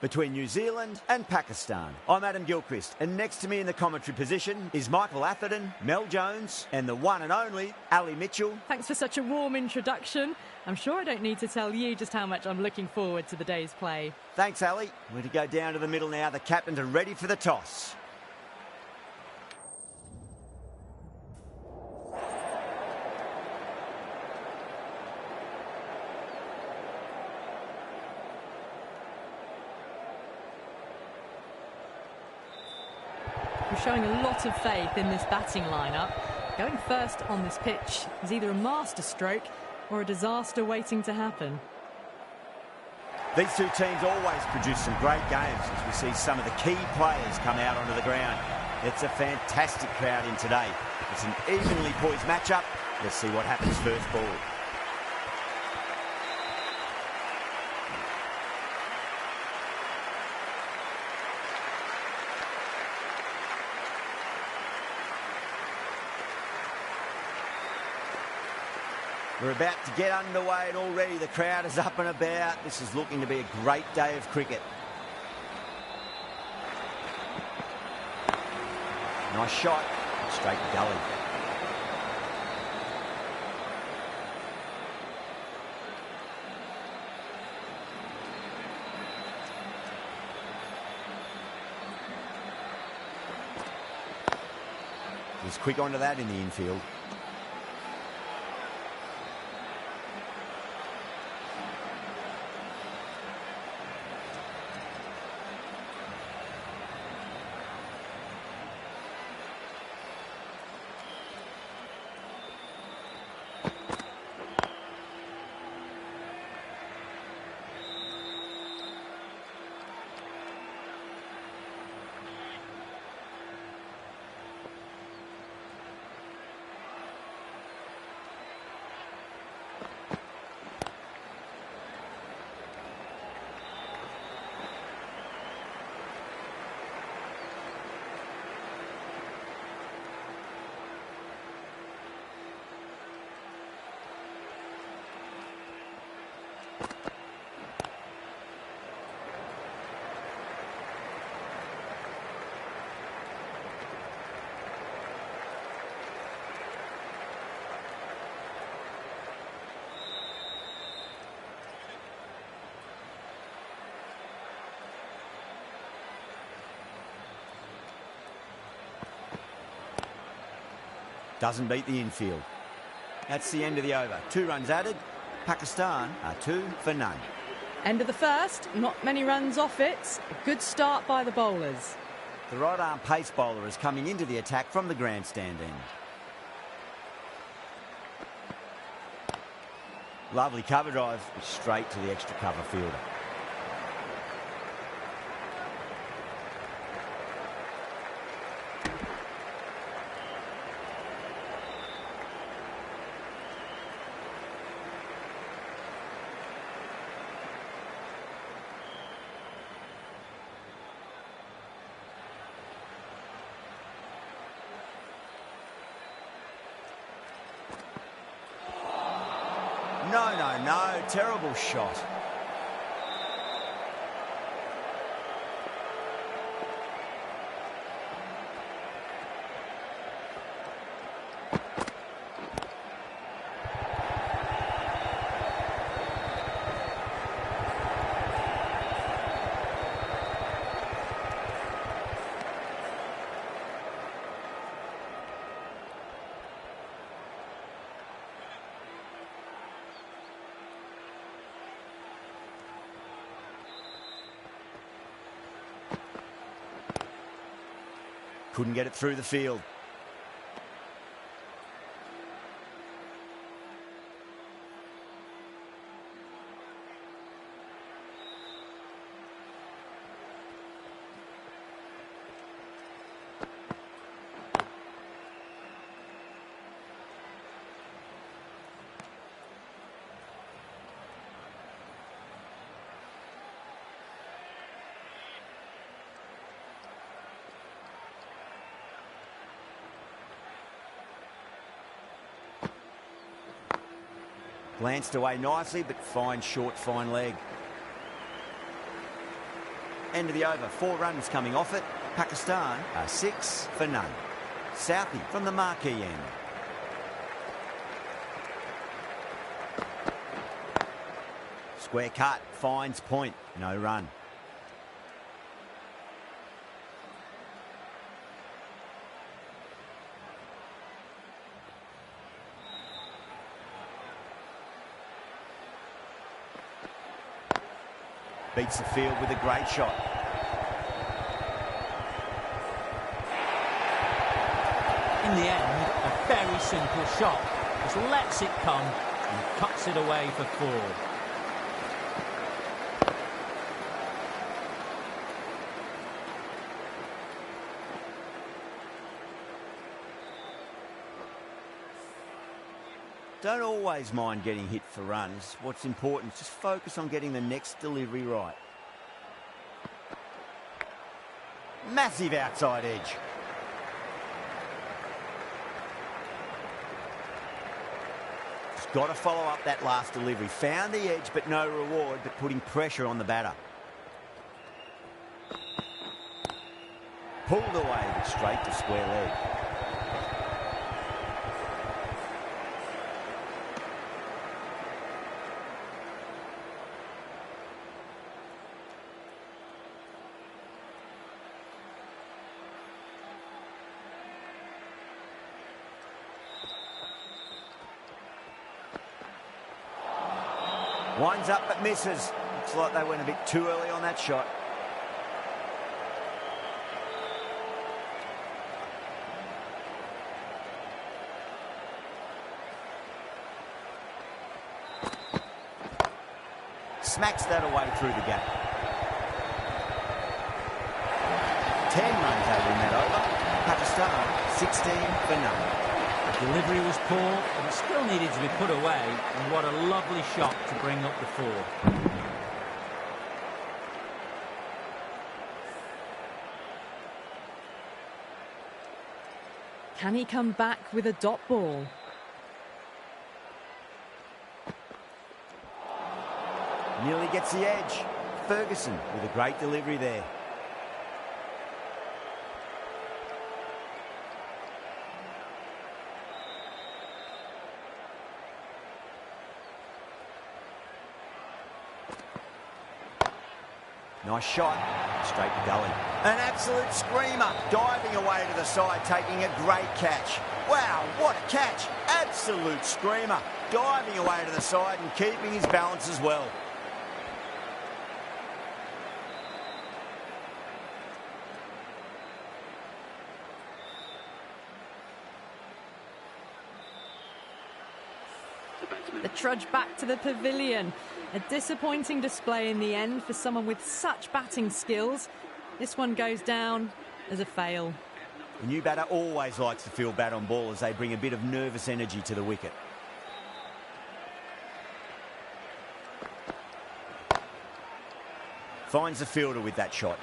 between New Zealand and Pakistan. I'm Adam Gilchrist, and next to me in the commentary position is Michael Atherton, Mel Jones, and the one and only Ali Mitchell. Thanks for such a warm introduction. I'm sure I don't need to tell you just how much I'm looking forward to the day's play. Thanks, Ali. We're to go down to the middle now. The captains are ready for the toss. We're showing a lot of faith in this batting lineup. Going first on this pitch is either a masterstroke or a disaster waiting to happen. These two teams always produce some great games as we see some of the key players come out onto the ground. It's a fantastic crowd in today. It's an evenly poised matchup. Let's see what happens first ball. We're about to get underway and already the crowd is up and about. This is looking to be a great day of cricket. Nice shot, straight to gully. He's quick onto that in the infield. Doesn't beat the infield. That's the end of the over. 2 runs added. Pakistan are 2 for none. End of the first, not many runs off it. A good start by the bowlers. The right-arm pace bowler is coming into the attack from the grandstand end. Lovely cover drive, straight to the extra cover fielder. No, terrible shot. Couldn't get it through the field. Glanced away nicely, but fine short, fine leg. End of the over. 4 runs coming off it. Pakistan are 6 for none. Southey from the marquee end. Square cut. Finds point. No run. Beats the field with a great shot. In the end, a very simple shot. Just lets it come and cuts it away for 4. Don't always mind getting hit for runs. What's important is just focus on getting the next delivery right. Massive outside edge. Just got to follow up that last delivery. Found the edge, but no reward, but putting pressure on the batter. Pulled away, but straight to square leg. Winds up but misses. Looks like they went a bit too early on that shot. Smacks that away through the gap. 10 runs over in that over. Pakistan 16 for none. The delivery was poor, but it still needed to be put away, and what a lovely shot to bring up the 4. Can he come back with a dot ball? Nearly gets the edge. Ferguson with a great delivery there. Nice shot, straight to gully. An absolute screamer, diving away to the side, taking a great catch. Wow, what a catch. Absolute screamer, diving away to the side and keeping his balance as well. The trudge back to the pavilion. A disappointing display in the end for someone with such batting skills. This one goes down as a fail. The new batter always likes to feel bat on ball as they bring a bit of nervous energy to the wicket. Finds the fielder with that shot.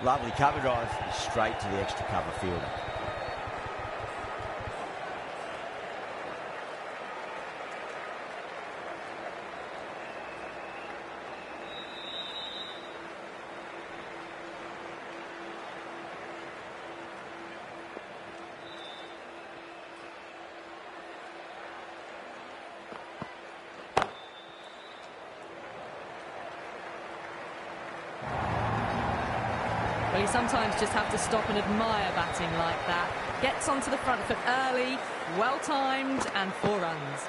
Lovely cover drive, straight to the extra cover fielder. Well, you sometimes just have to stop and admire batting like that. Gets onto the front foot early, well-timed, and 4 runs.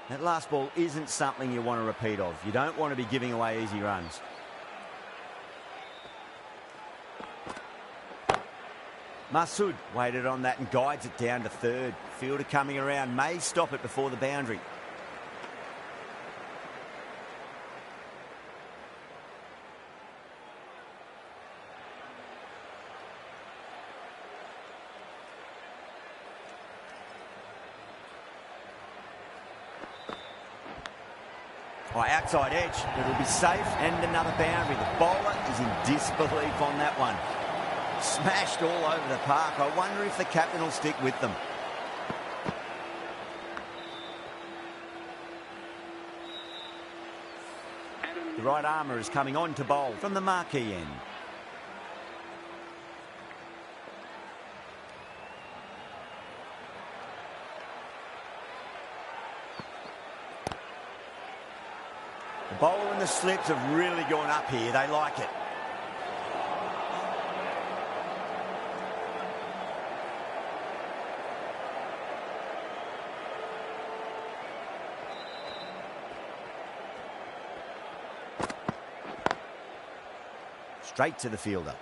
That last ball isn't something you want to repeat of. You don't want to be giving away easy runs. Masood waited on that and guides it down to third. Fielder coming around, may stop it before the boundary. Oh, outside edge, but it'll be safe and another boundary. The bowler is in disbelief on that one. Smashed all over the park. I wonder if the captain will stick with them. The right armour is coming on to bowl from the marquee end. The bowler and the slips have really gone up here. They like it. Straight to the fielder.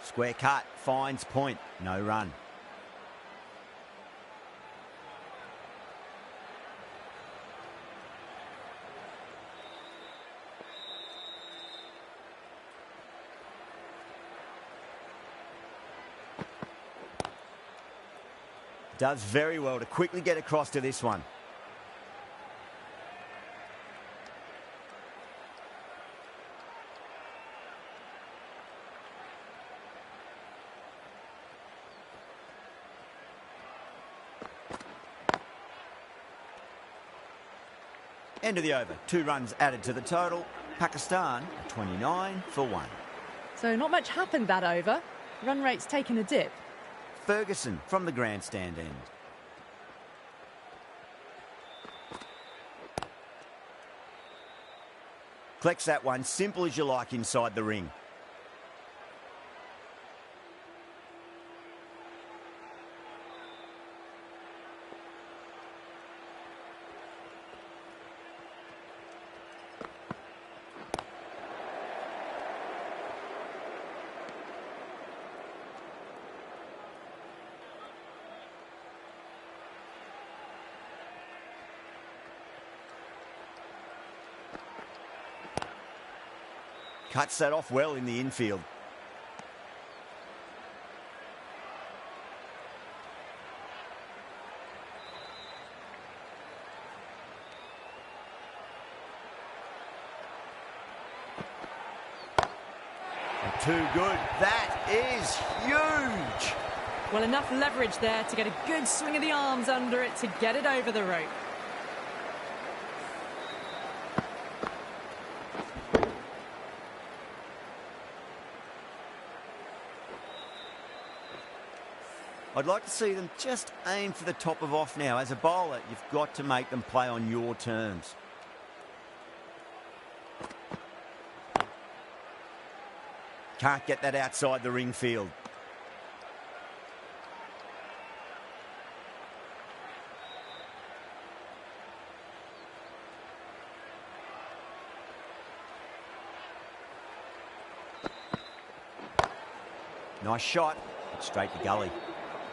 Square cut, finds point, no run. Does very well to quickly get across to this one. End of the over. 2 runs added to the total. Pakistan 29 for 1. So not much happened that over. Run rate's taken a dip. Ferguson from the grandstand end. Collects that one, simple as you like inside the ring. Cuts that off well in the infield. Too good. That is huge. Well, enough leverage there to get a good swing of the arms under it to get it over the rope. I'd like to see them just aim for the top of off now. As a bowler, you've got to make them play on your terms. Can't get that outside the ring field. Nice shot, straight to gully.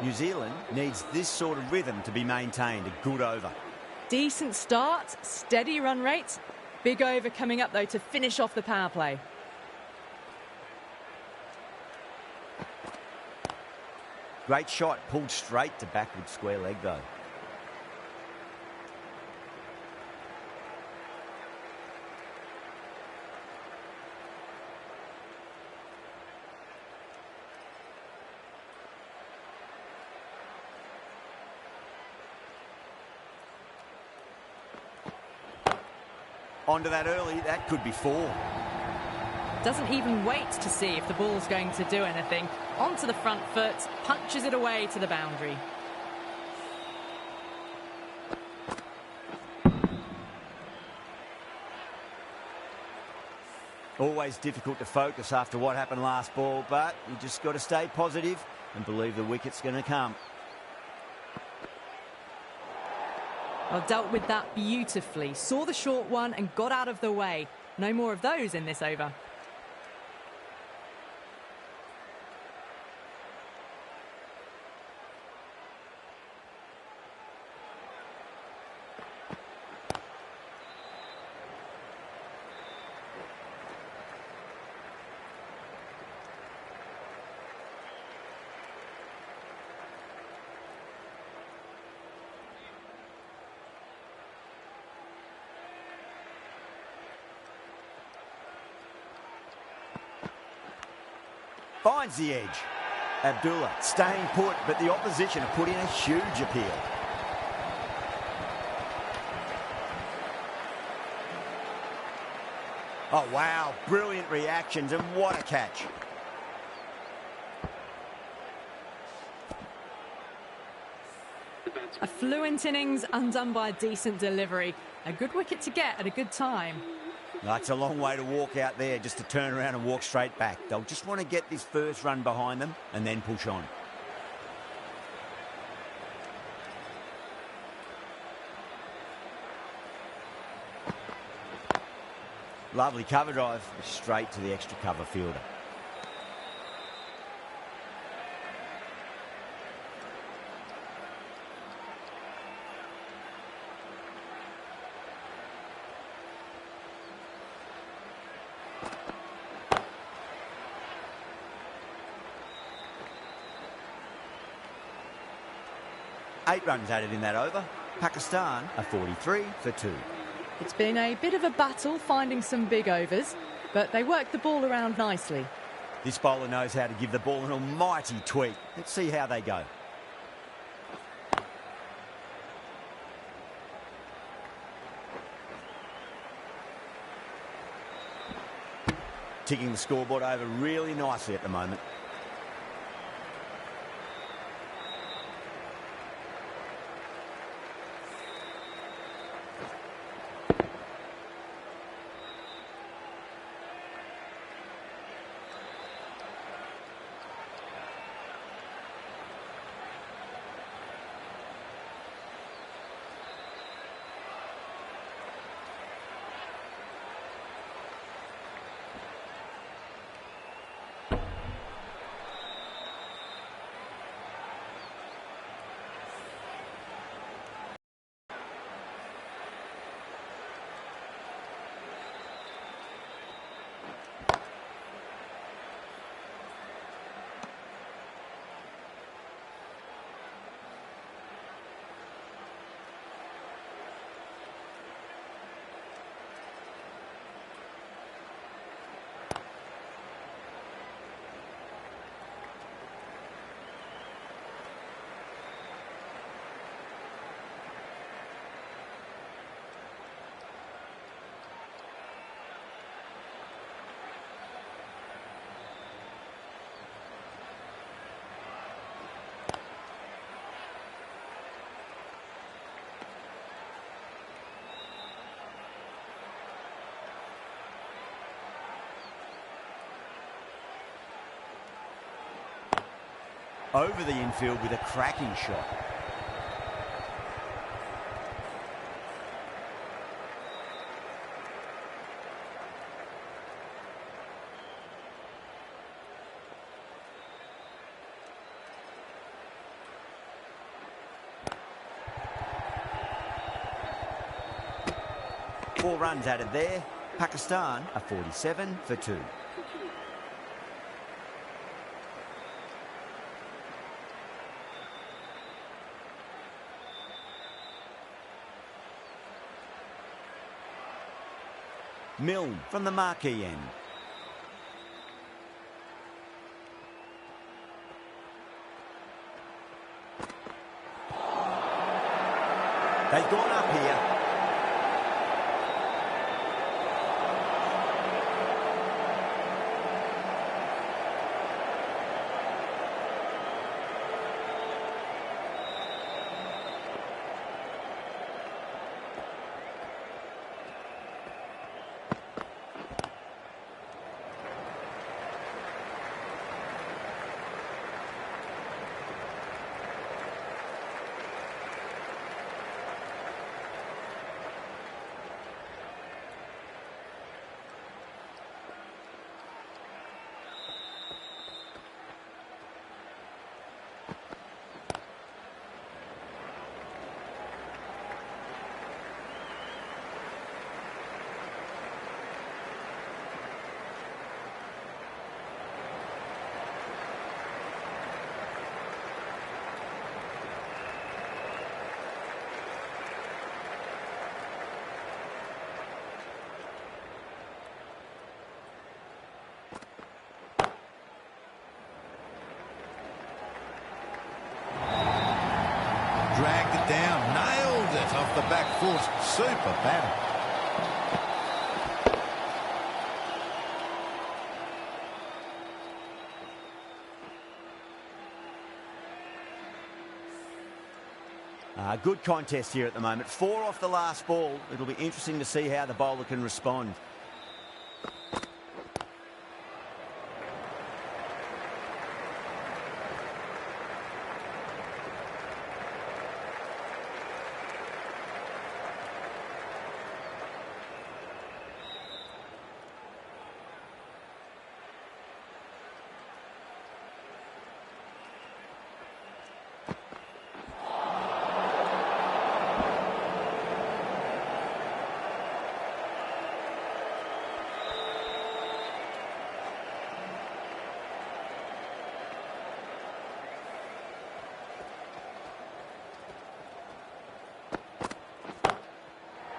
New Zealand needs this sort of rhythm to be maintained. A good over. Decent start, steady run rate. Big over coming up, though, to finish off the power play. Great shot, pulled straight to backward square leg, though. Onto that early, that could be 4. Doesn't even wait to see if the ball's going to do anything. Onto the front foot, punches it away to the boundary. Always difficult to focus after what happened last ball, but you just got to stay positive and believe the wicket's going to come. Well, dealt with that beautifully. Saw the short one and got out of the way. No more of those in this over. Finds the edge. Abdullah staying put, but the opposition have put in a huge appeal. Oh, wow. Brilliant reactions, and what a catch. A fluent innings undone by a decent delivery. A good wicket to get at a good time. That's a long way to walk out there just to turn around and walk straight back. They'll just want to get this first run behind them and then push on. Lovely cover drive, straight to the extra cover fielder. Eight runs added in that over. Pakistan are 43 for 2. It's been a bit of a battle finding some big overs, but they worked the ball around nicely. This bowler knows how to give the ball an almighty tweak. Let's see how they go. Ticking the scoreboard over really nicely at the moment. Over the infield with a cracking shot. Four runs added there. Pakistan are 47 for 2. Milne from the marquee end. They've gone up here. dragged it down, nailed it off the back foot. Super battle. Good contest here at the moment. 4 off the last ball. It'll be interesting to see how the bowler can respond.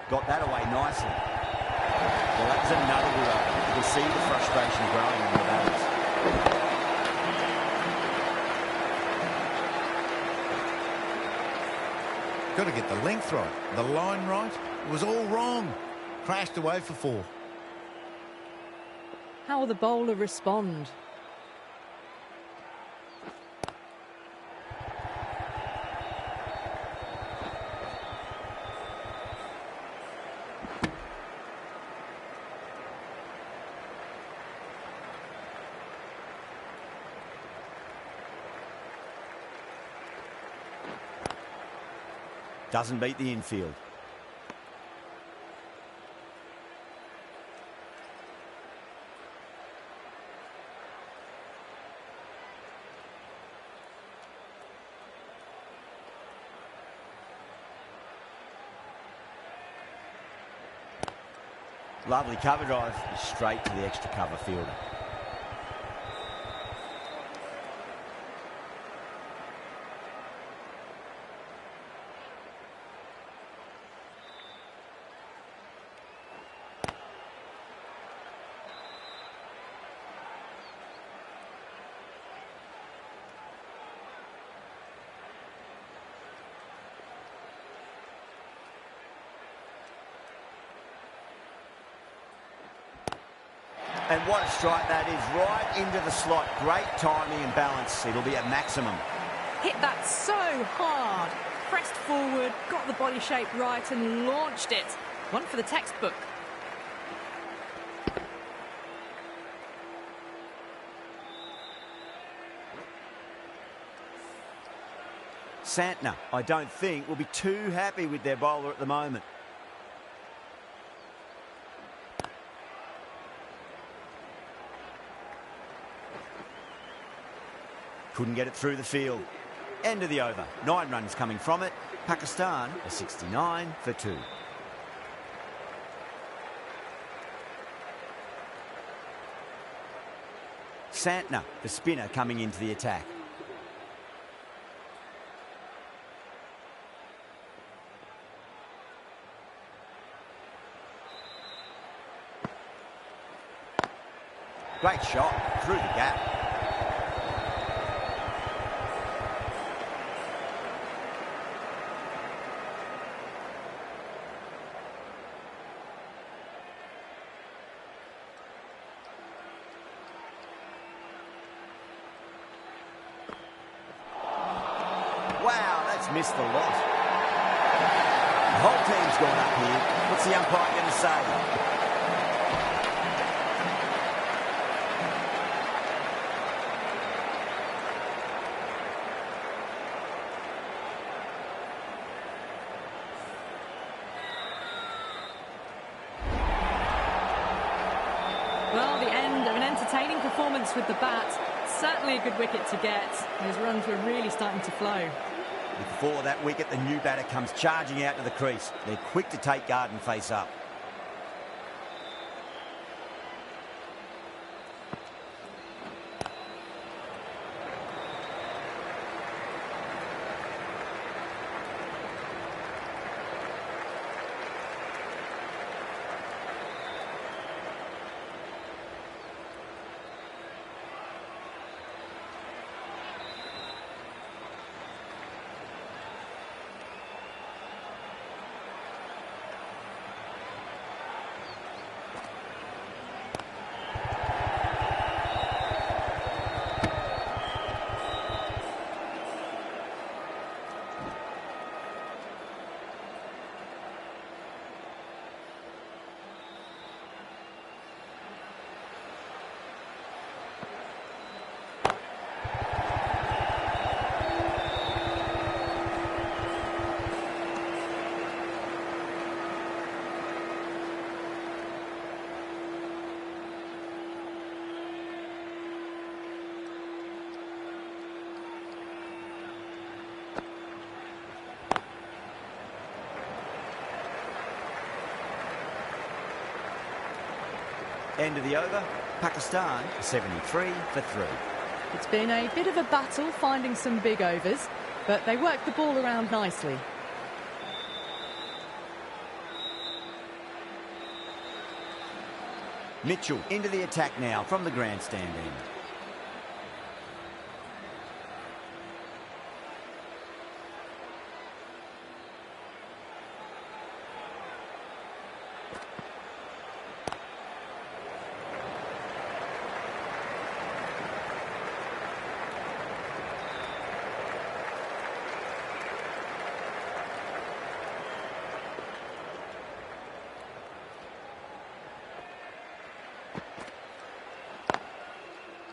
Got that away nicely. Well, that was another wheel. You can see the frustration growing in the batters. Got to get the length right, the line right. It was all wrong. Crashed away for 4. How will the bowler respond? Doesn't beat the infield. Lovely cover drive, straight to the extra cover fielder. And what a strike that is, right into the slot. Great timing and balance. It'll be at maximum. Hit that so hard. Pressed forward, got the body shape right and launched it. One for the textbook. Santner, I don't think, will be too happy with their bowler at the moment. Couldn't get it through the field. End of the over. 9 runs coming from it. Pakistan are 69 for 2. Santner, the spinner, coming into the attack. Great shot through the gap. Wow, that's missed the lot. The whole team's gone up here. What's the umpire going to say? Well, the end of an entertaining performance with the bat. Certainly a good wicket to get. Those runs were really starting to flow. Before that wicket, the new batter comes charging out to the crease. They're quick to take guard and face up. End of the over, Pakistan 73 for 3. It's been a bit of a battle finding some big overs, but they worked the ball around nicely. Mitchell into the attack now from the grandstand end.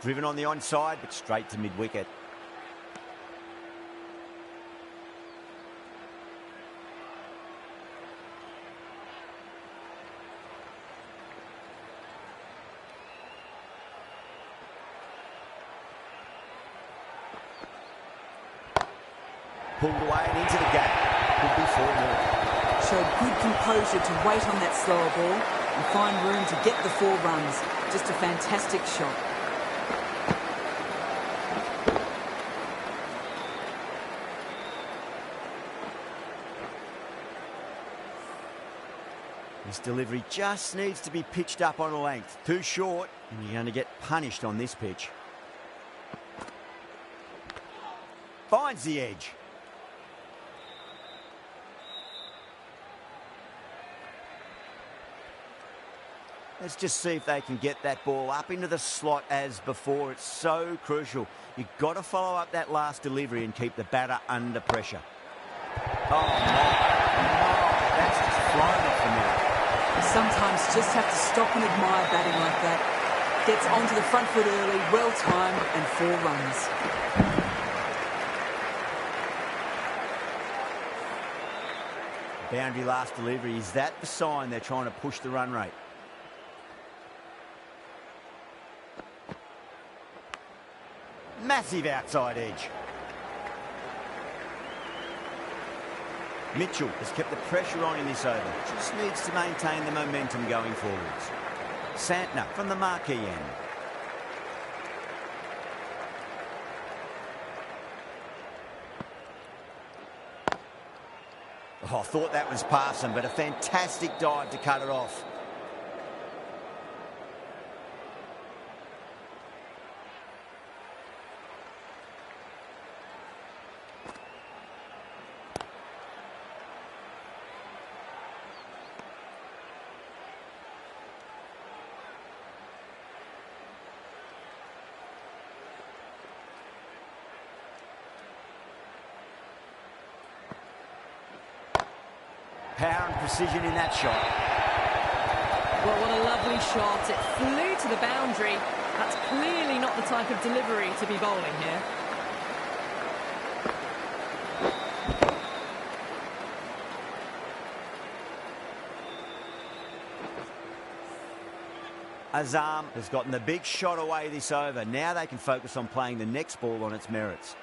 Driven on the onside, but straight to mid-wicket. Pulled away and into the gap. Could be 4 more. Showed good composure to wait on that slower ball and find room to get the 4 runs. Just a fantastic shot. This delivery just needs to be pitched up on a length. Too short, and you're going to get punished on this pitch. Finds the edge. Let's just see if they can get that ball up into the slot as before. It's so crucial. You've got to follow up that last delivery and keep the batter under pressure. Oh, my. That's just flown off the middle. You sometimes just have to stop and admire batting like that. Gets onto the front foot early, well timed, and 4 runs. Boundary last delivery. Is that the sign they're trying to push the run rate? Massive outside edge. Mitchell has kept the pressure on in this over. Just needs to maintain the momentum going forwards. Santner from the marquee end. Oh, I thought that was passing, but a fantastic dive to cut it off. Power and precision in that shot. Well, what a lovely shot. It flew to the boundary. That's clearly not the type of delivery to be bowling here. Azam has gotten the big shot away this over. Now they can focus on playing the next ball on its merits.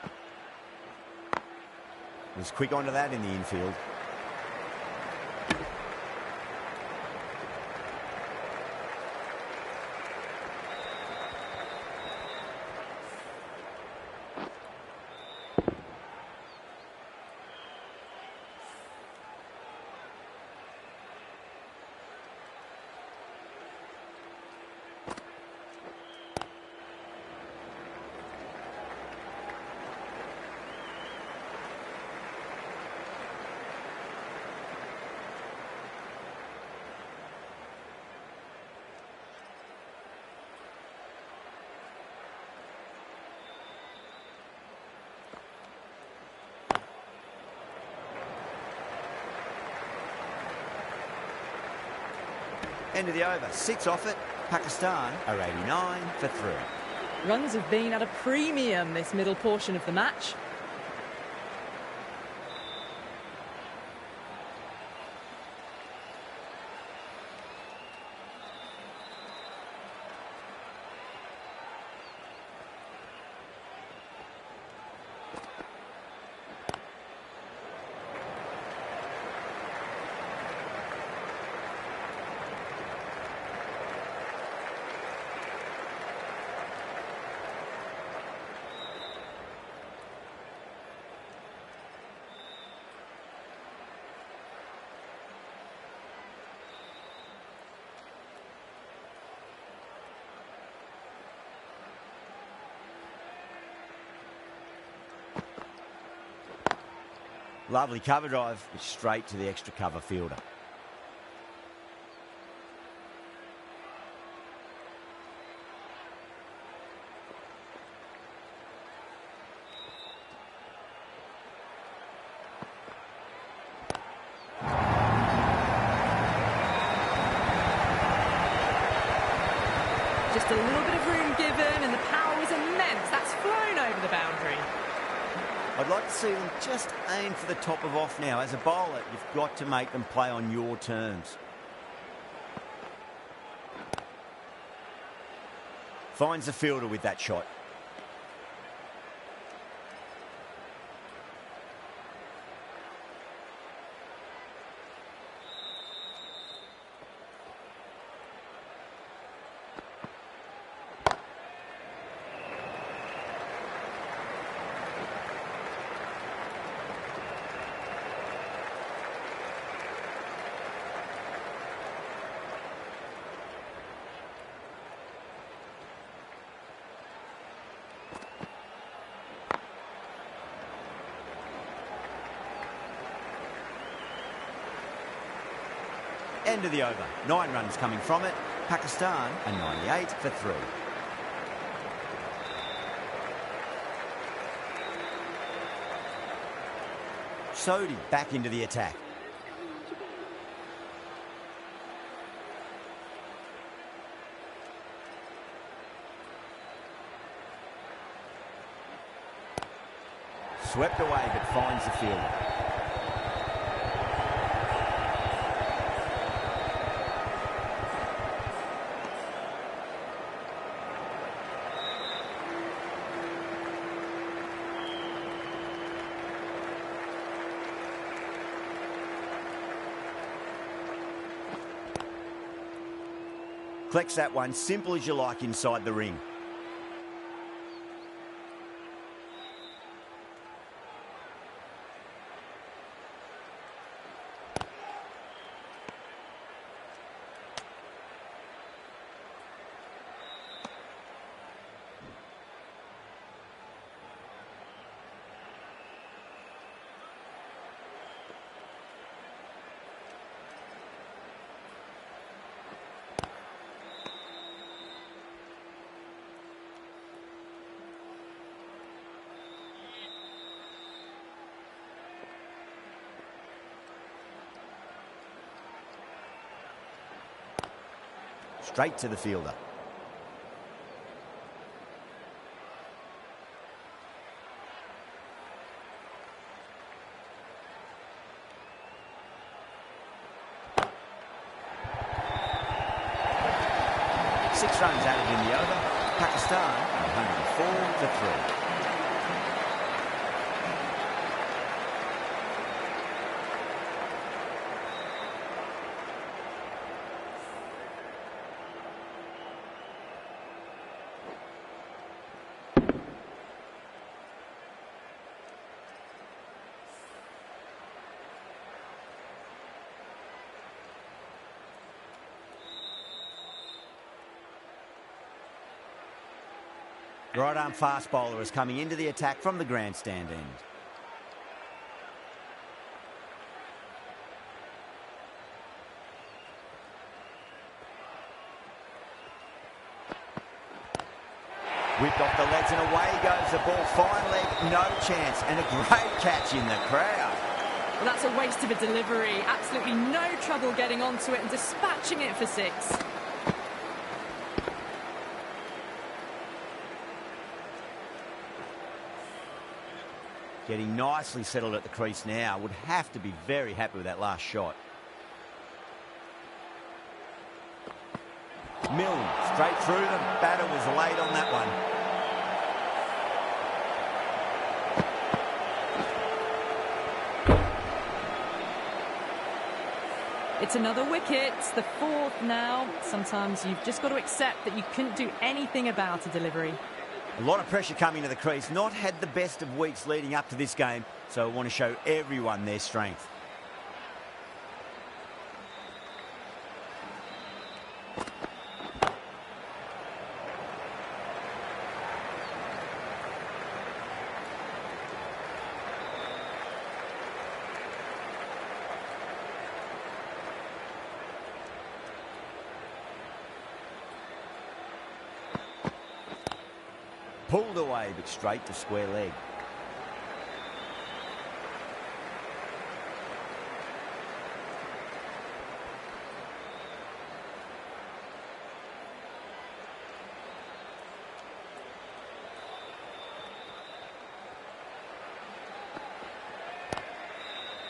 Was quick onto that in the infield. End of the over. 6 off it. Pakistan are 89 for 3. Runs have been at a premium this middle portion of the match. Lovely cover drive, straight to the extra cover fielder. Just a little bit of room given, and the power was immense. That's flown over the boundary. I'd like to see them just aim for the top of off now. As a bowler, you've got to make them play on your terms. Finds the fielder with that shot. End of the over. 9 runs coming from it. Pakistan a 98 for 3. Sodhi back into the attack. Swept away but finds the fielder. Collects that one, simple as you like, inside the ring. Straight to the fielder. Six runs added in the over. Pakistan 104 for 3. Right arm fast bowler is coming into the attack from the grandstand end. Whipped off the legs and away goes the ball. Fine leg, no chance, and a great catch in the crowd. Well, that's a waste of a delivery. Absolutely no trouble getting onto it and dispatching it for 6. Getting nicely settled at the crease now. Would have to be very happy with that last shot. Milne straight through them. Batter was late on that one. It's another wicket. It's the 4th now. Sometimes you've just got to accept that you couldn't do anything about a delivery. A lot of pressure coming to the crease. Not had the best of weeks leading up to this game, so I want to show everyone their strength. Pulled away, but straight to square leg.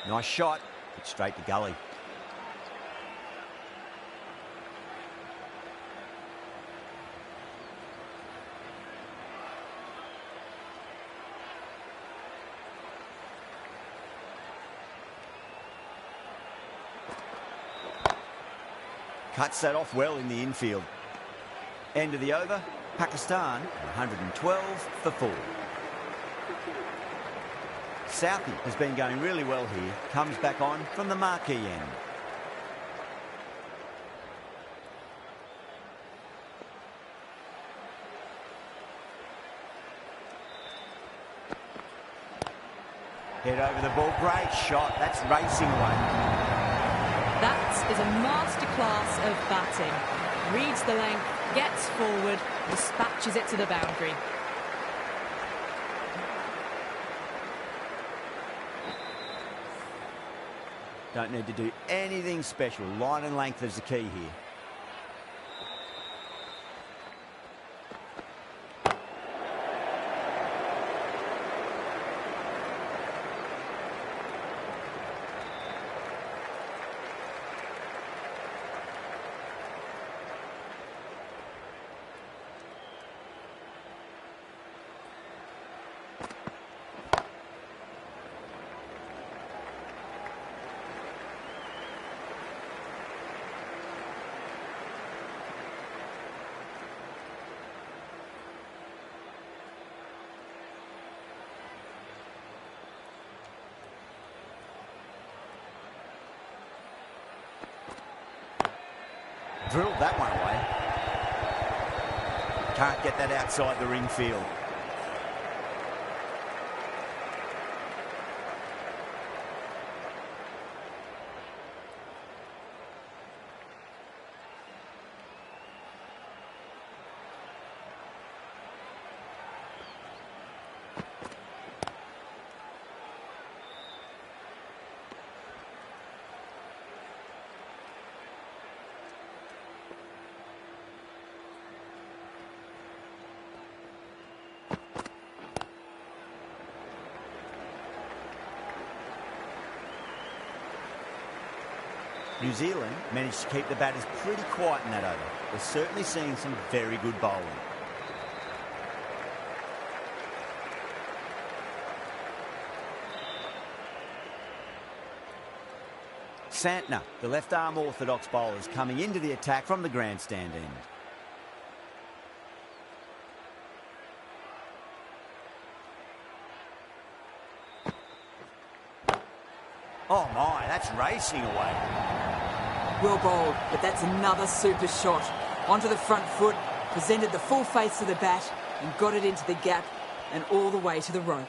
Nice shot, but straight to gully. Cuts that off well in the infield. End of the over, Pakistan 112 for 4. Southey has been going really well here. Comes back on from the marquee end. Head over the ball. Great shot. That's racing away. That is a masterclass of batting. Reads the length, gets forward, dispatches it to the boundary. Don't need to do anything special. Line and length is the key here. Drilled that one away. Can't get that outside the ring field. New Zealand managed to keep the batters pretty quiet in that over. We're certainly seeing some very good bowling. Santner, the left-arm orthodox bowler, is coming into the attack from the grandstand end. Oh my, that's racing away. Well bowled, but that's another super shot. Onto the front foot, presented the full face of the bat and got it into the gap and all the way to the rope.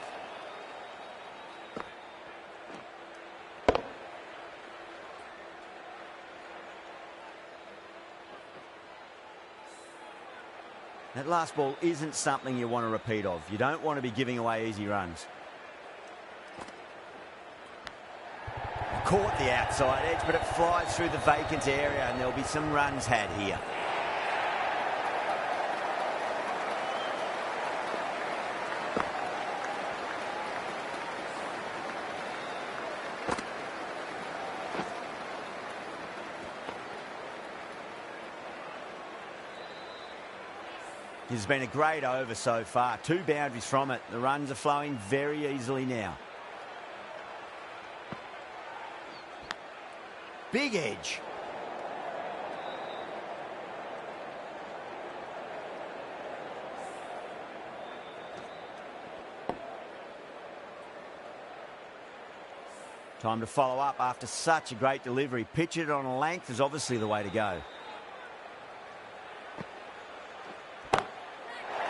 That last ball isn't something you want to repeat of. You don't want to be giving away easy runs. Caught the outside edge, but it flies through the vacant area and there'll be some runs had here. It's been a great over so far. 2 boundaries from it. The runs are flowing very easily now. Big edge. Time to follow up after such a great delivery. Pitch it on a length is obviously the way to go.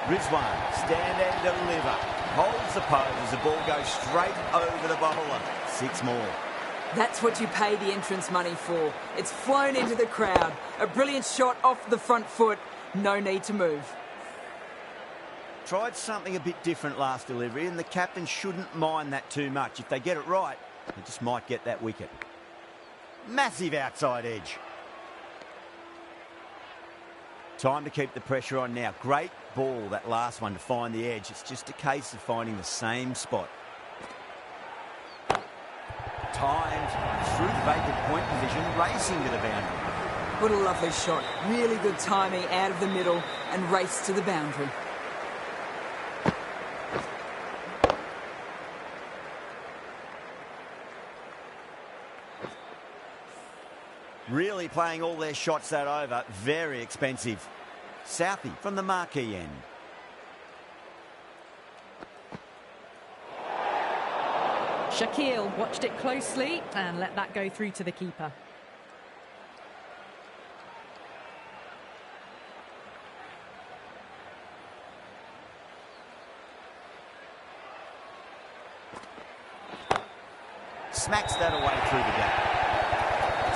Rizwan, stand and deliver. Holds the pose as the ball goes straight over the bowler. 6 more. That's what you pay the entrance money for. It's flown into the crowd. A brilliant shot off the front foot. No need to move. Tried something a bit different last delivery, and the captain shouldn't mind that too much. If they get it right, they just might get that wicket. Massive outside edge. Time to keep the pressure on now. Great ball, that last one, to find the edge. It's just a case of finding the same spot. Timed through the vacant point position, racing to the boundary. What a lovely shot. Really good timing out of the middle and race to the boundary. Really playing all their shots that over. Very expensive. Southey from the marquee end. Shakil watched it closely and let that go through to the keeper. Smacks that away through the gap.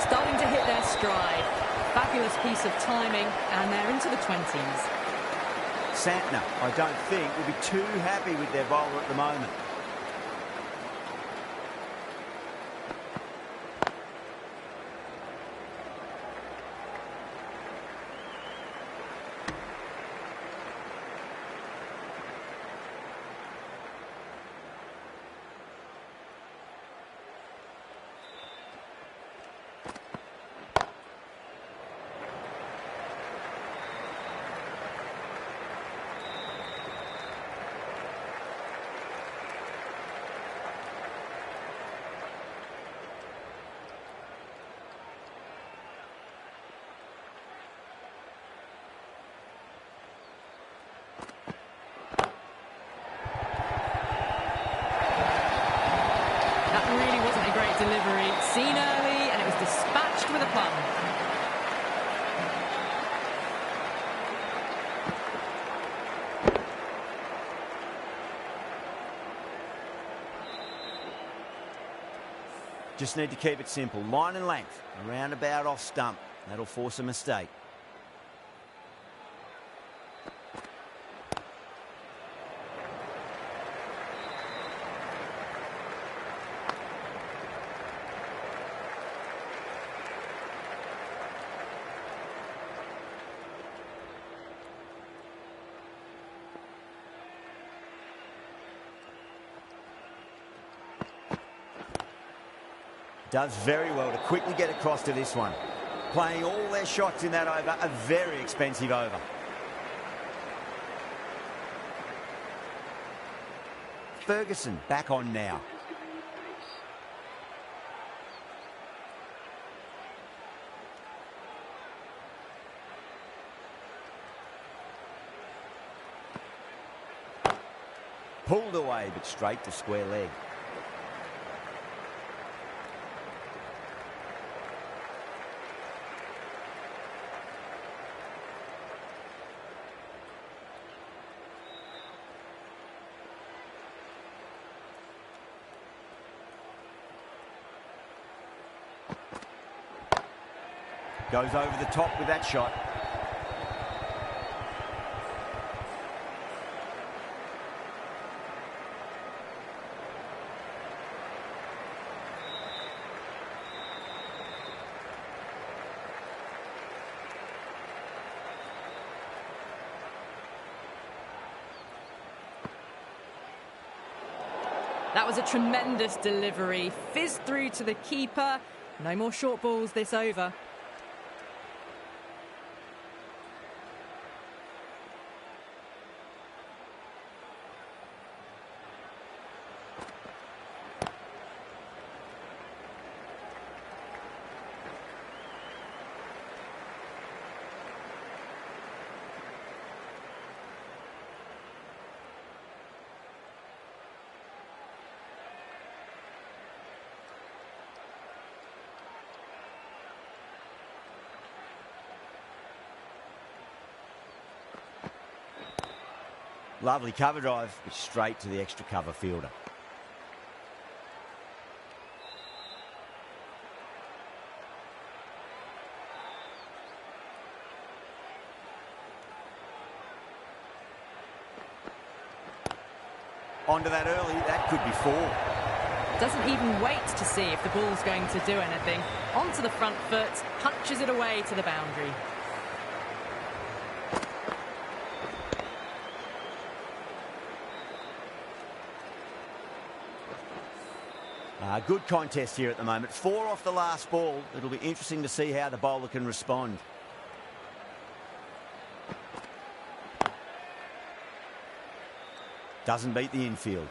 Starting to hit their stride. Fabulous piece of timing, and they're into the 20s. Santner, I don't think, will be too happy with their bowler at the moment. Delivery seen early, and it was dispatched with a plum. Just need to keep it simple. Line and length, around about off stump. That'll force a mistake. Does very well to quickly get across to this one. Playing all their shots in that over, a very expensive over. Ferguson back on now. Pulled away, but straight to square leg. Goes over the top with that shot. That was a tremendous delivery. Fizzed through to the keeper. No more short balls this over. Lovely cover drive, but straight to the extra cover fielder. Onto that early, that could be 4. Doesn't even wait to see if the ball's going to do anything. Onto the front foot, punches it away to the boundary. Good contest here at the moment. 4 off the last ball. It'll be interesting to see how the bowler can respond. Doesn't beat the infield.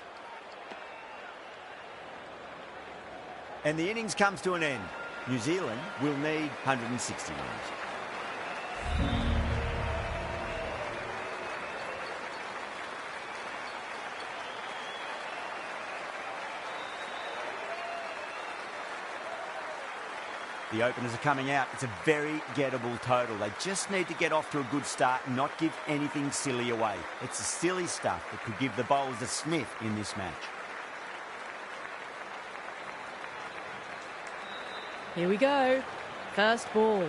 And the innings comes to an end. New Zealand will need 160 runs. The openers are coming out. It's a very gettable total. They just need to get off to a good start and not give anything silly away. It's the silly stuff that could give the bowlers a sniff in this match. Here we go. First ball.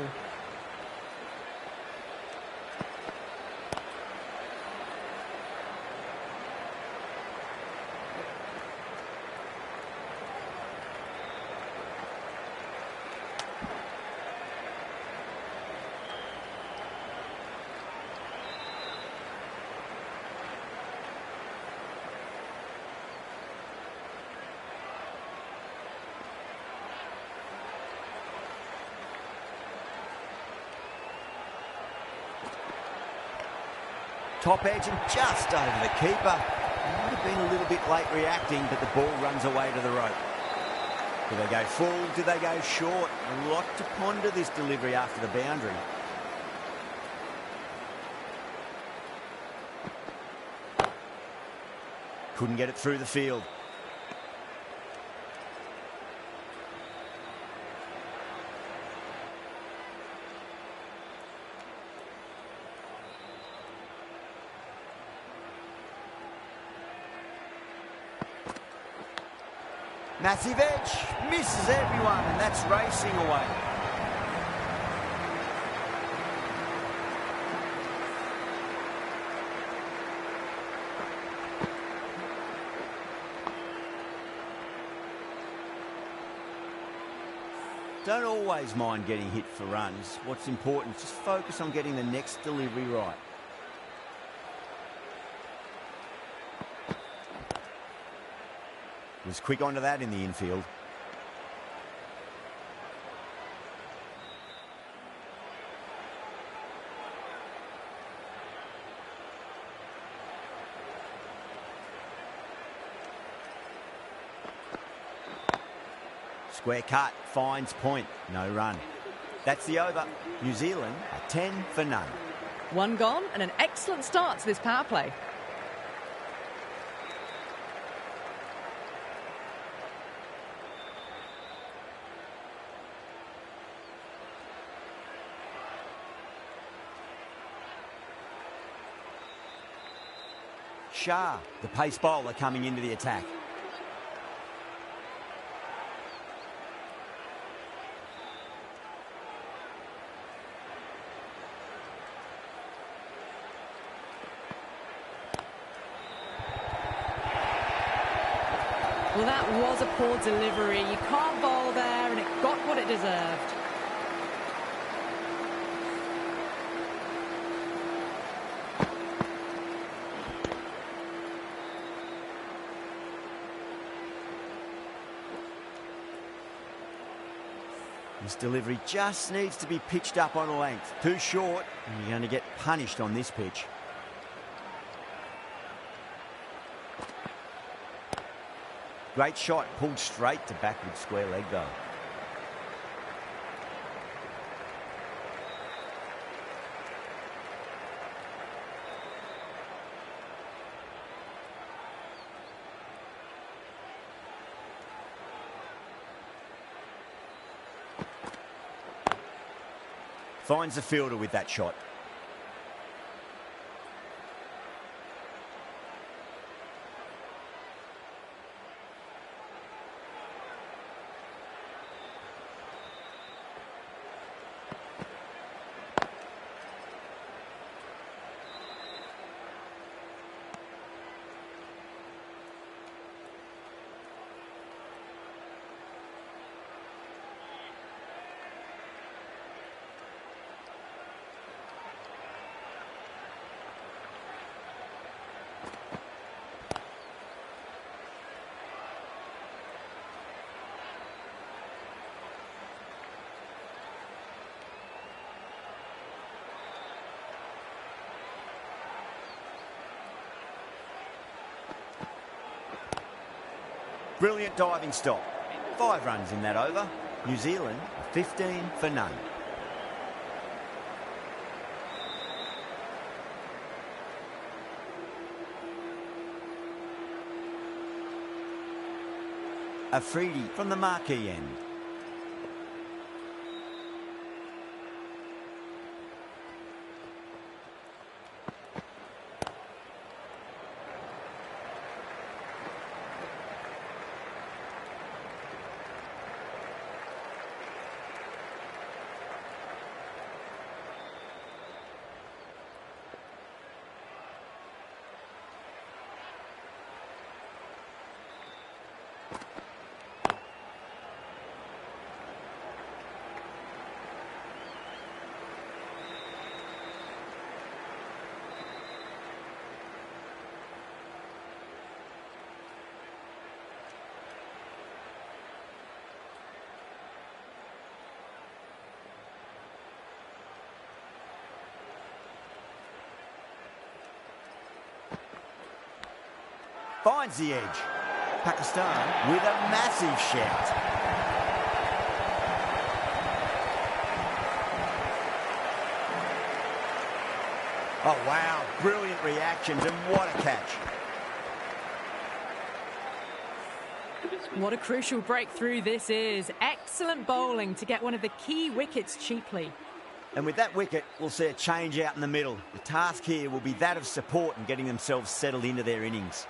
Top edge and just over the keeper. He might have been a little bit late reacting, but the ball runs away to the rope. Do they go full? Do they go short? A lot to ponder this delivery after the boundary. Couldn't get it through the field. Massive edge, misses everyone, and that's racing away. Don't always mind getting hit for runs. What's important is just focus on getting the next delivery right. Was quick onto that in the infield. Square cut, finds point, no run. That's the over. New Zealand are 10 for none. One gone and an excellent start to this power play. Shah, the pace bowler, coming into the attack. Well, that was a poor delivery. You can't bowl there, and it got what it deserved. This delivery just needs to be pitched up on a length. Too short, and you're going to get punished on this pitch. Great shot, pulled straight to backward square leg though. Finds the fielder with that shot. Brilliant diving stop. 5 runs in that over. New Zealand 15 for none. Afridi from the marquee end. Finds the edge. Pakistan with a massive shout. Oh, wow. Brilliant reactions, and what a catch. What a crucial breakthrough this is. Excellent bowling to get one of the key wickets cheaply. And with that wicket, we'll see a change out in the middle. The task here will be that of support and getting themselves settled into their innings.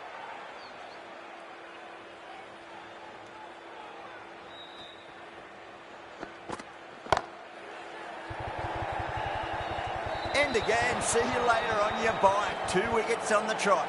And again, see you later on your bike. 2 wickets on the trot.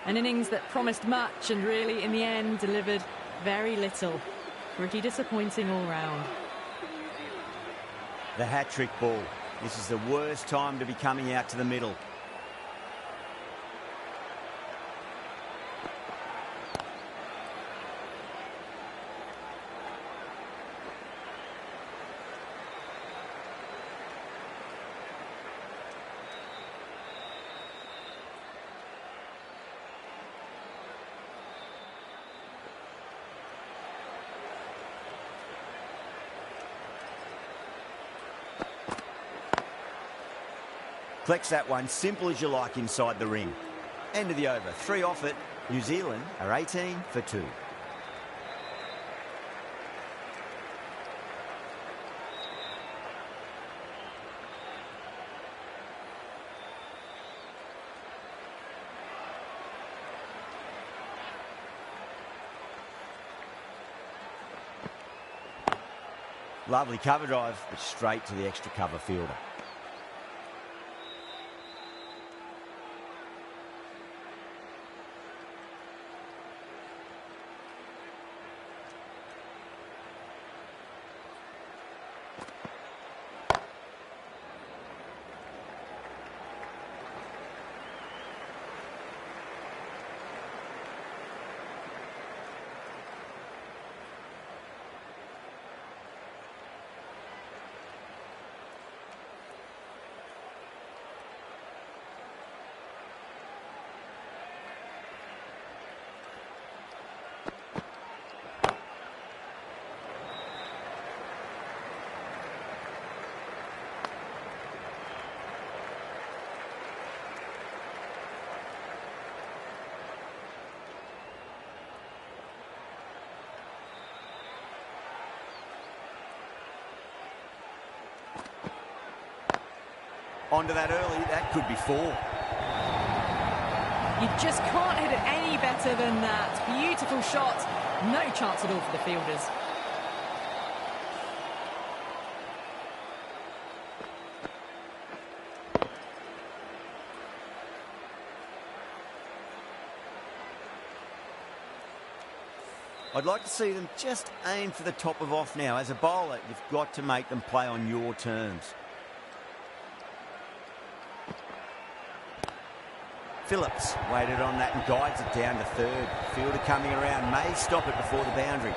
An innings that promised much and really, in the end, delivered very little. Pretty disappointing all round. The hat-trick ball. This is the worst time to be coming out to the middle. Collects that one, simple as you like, inside the ring. End of the over. 3 off it. New Zealand are 18 for 2. Lovely cover drive, but straight to the extra cover fielder. Onto that early, that could be 4. You just can't hit it any better than that. Beautiful shot. No chance at all for the fielders. I'd like to see them just aim for the top of off now. As a bowler, you've got to make them play on your terms. Phillips waited on that and guides it down to third. Fielder coming around, may stop it before the boundary.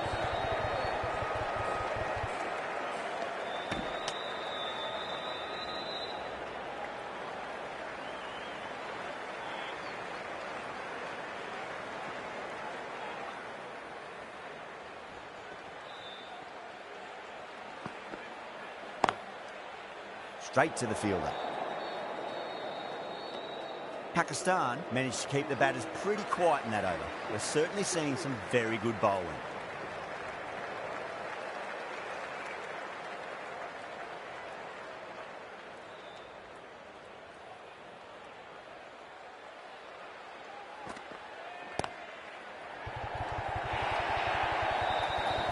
Straight to the fielder. Pakistan managed to keep the batters pretty quiet in that over. We're certainly seeing some very good bowling.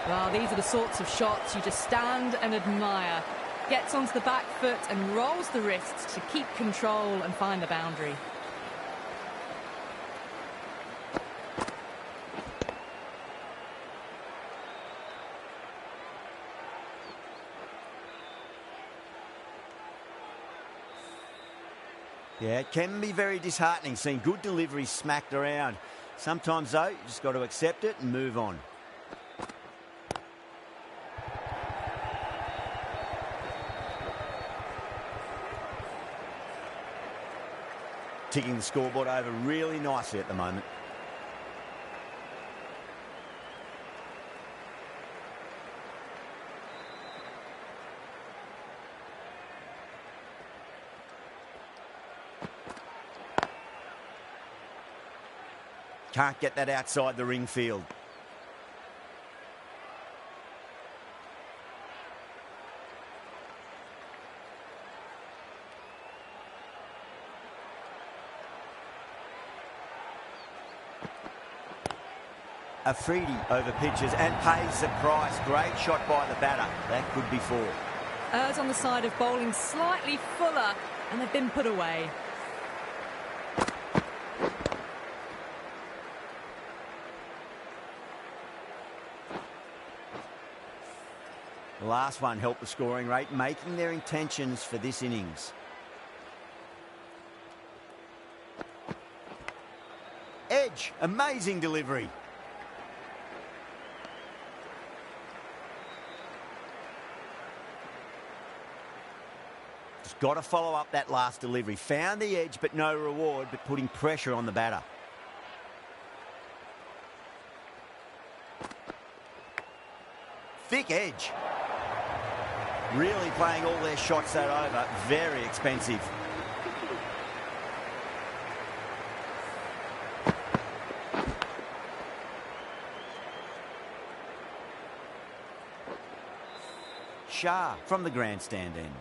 Well, these are the sorts of shots you just stand and admire. Gets onto the back foot and rolls the wrists to keep control and find the boundary. Yeah, it can be very disheartening seeing good deliveries smacked around. Sometimes, though, you just got to accept it and move on. Ticking the scoreboard over really nicely at the moment. Can't get that outside the ring field. Afridi over pitches and pays the price. Great shot by the batter. That could be four. Errs on the side of bowling slightly fuller, and they've been put away. The last one helped the scoring rate, making their intentions for this innings. Edge, amazing delivery. Just got to follow up that last delivery. Found the edge, but no reward, but putting pressure on the batter. Thick edge. Really playing all their shots that over. Very expensive. Shah from the grandstand end.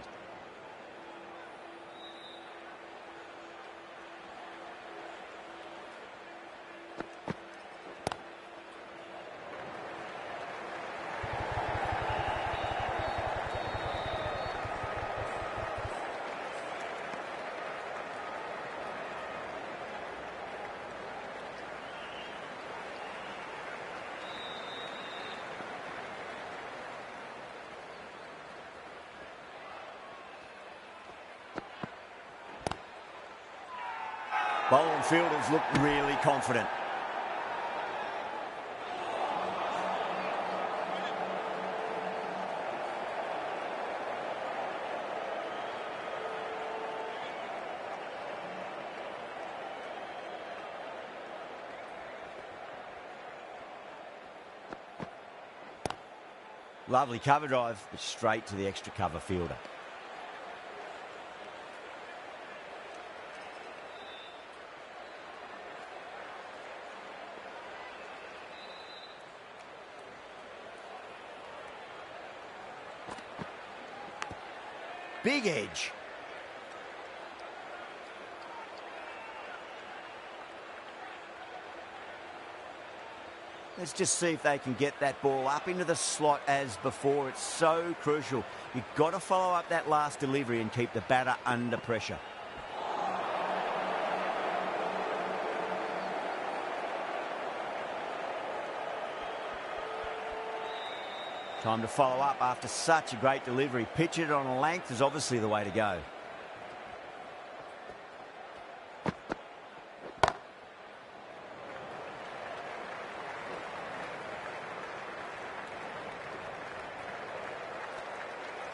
Bowling fielders look really confident. Lovely cover drive, but straight to the extra cover fielder. Big edge. Let's just see if they can get that ball up into the slot as before. It's so crucial. You've got to follow up that last delivery and keep the batter under pressure. Time to follow up after such a great delivery. Pitch it on a length is obviously the way to go.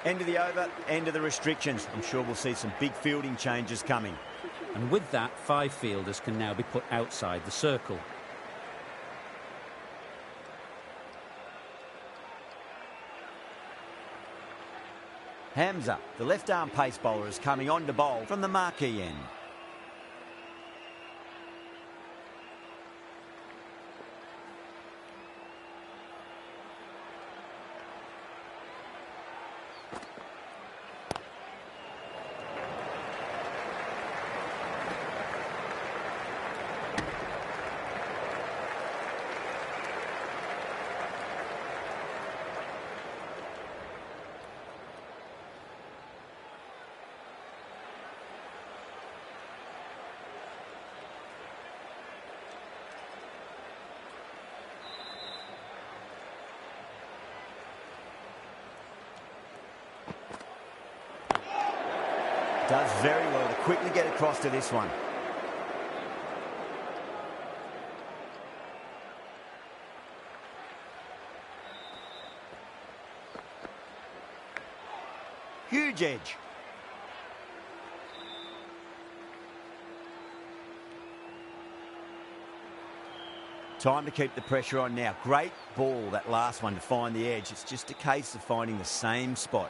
End of the over, end of the restrictions. I'm sure we'll see some big fielding changes coming. And with that, 5 fielders can now be put outside the circle. Hamza, the left-arm pace bowler, is coming on to bowl from the marquee end. Does very well to quickly get across to this one. Huge edge. Time to keep the pressure on now. Great ball, that last one, to find the edge. It's just a case of finding the same spot.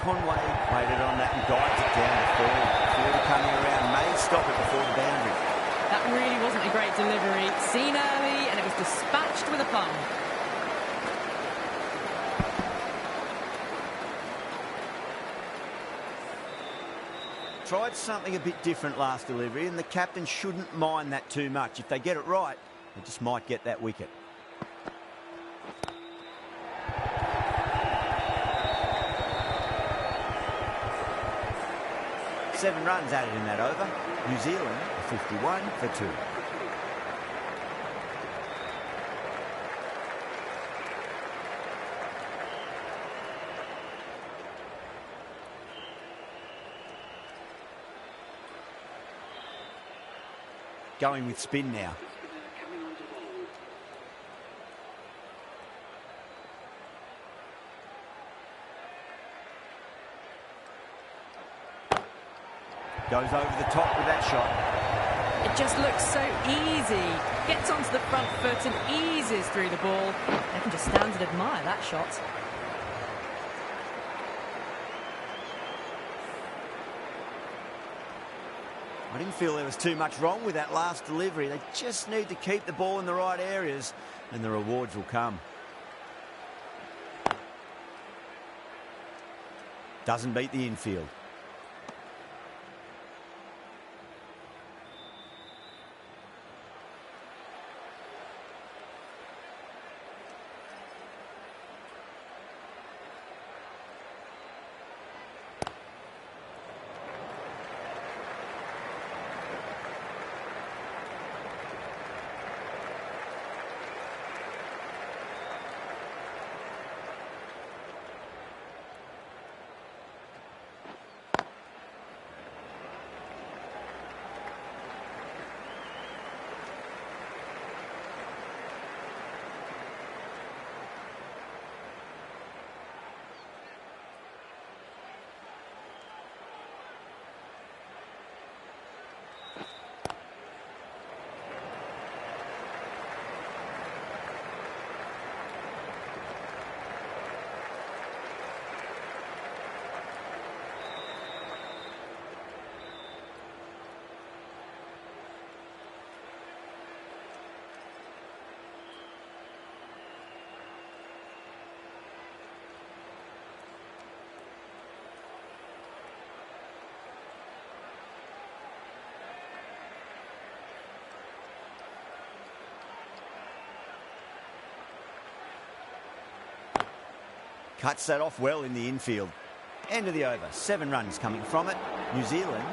Conway played it on that and guides it down the field. Fielder coming around may stop it before the boundary. That really wasn't a great delivery. Seen early, and it was dispatched with a plum. Tried something a bit different last delivery, and the captain shouldn't mind that too much. If they get it right, they just might get that wicket. Seven runs added in that over. New Zealand 51 for 2. Going with spin now. Goes over the top with that shot. It just looks so easy. Gets onto the front foot and eases through the ball. They can just stand and admire that shot. I didn't feel there was too much wrong with that last delivery. They just need to keep the ball in the right areas and the rewards will come. Doesn't beat the infield. Cuts that off well in the infield. End of the over. 7 runs coming from it. New Zealand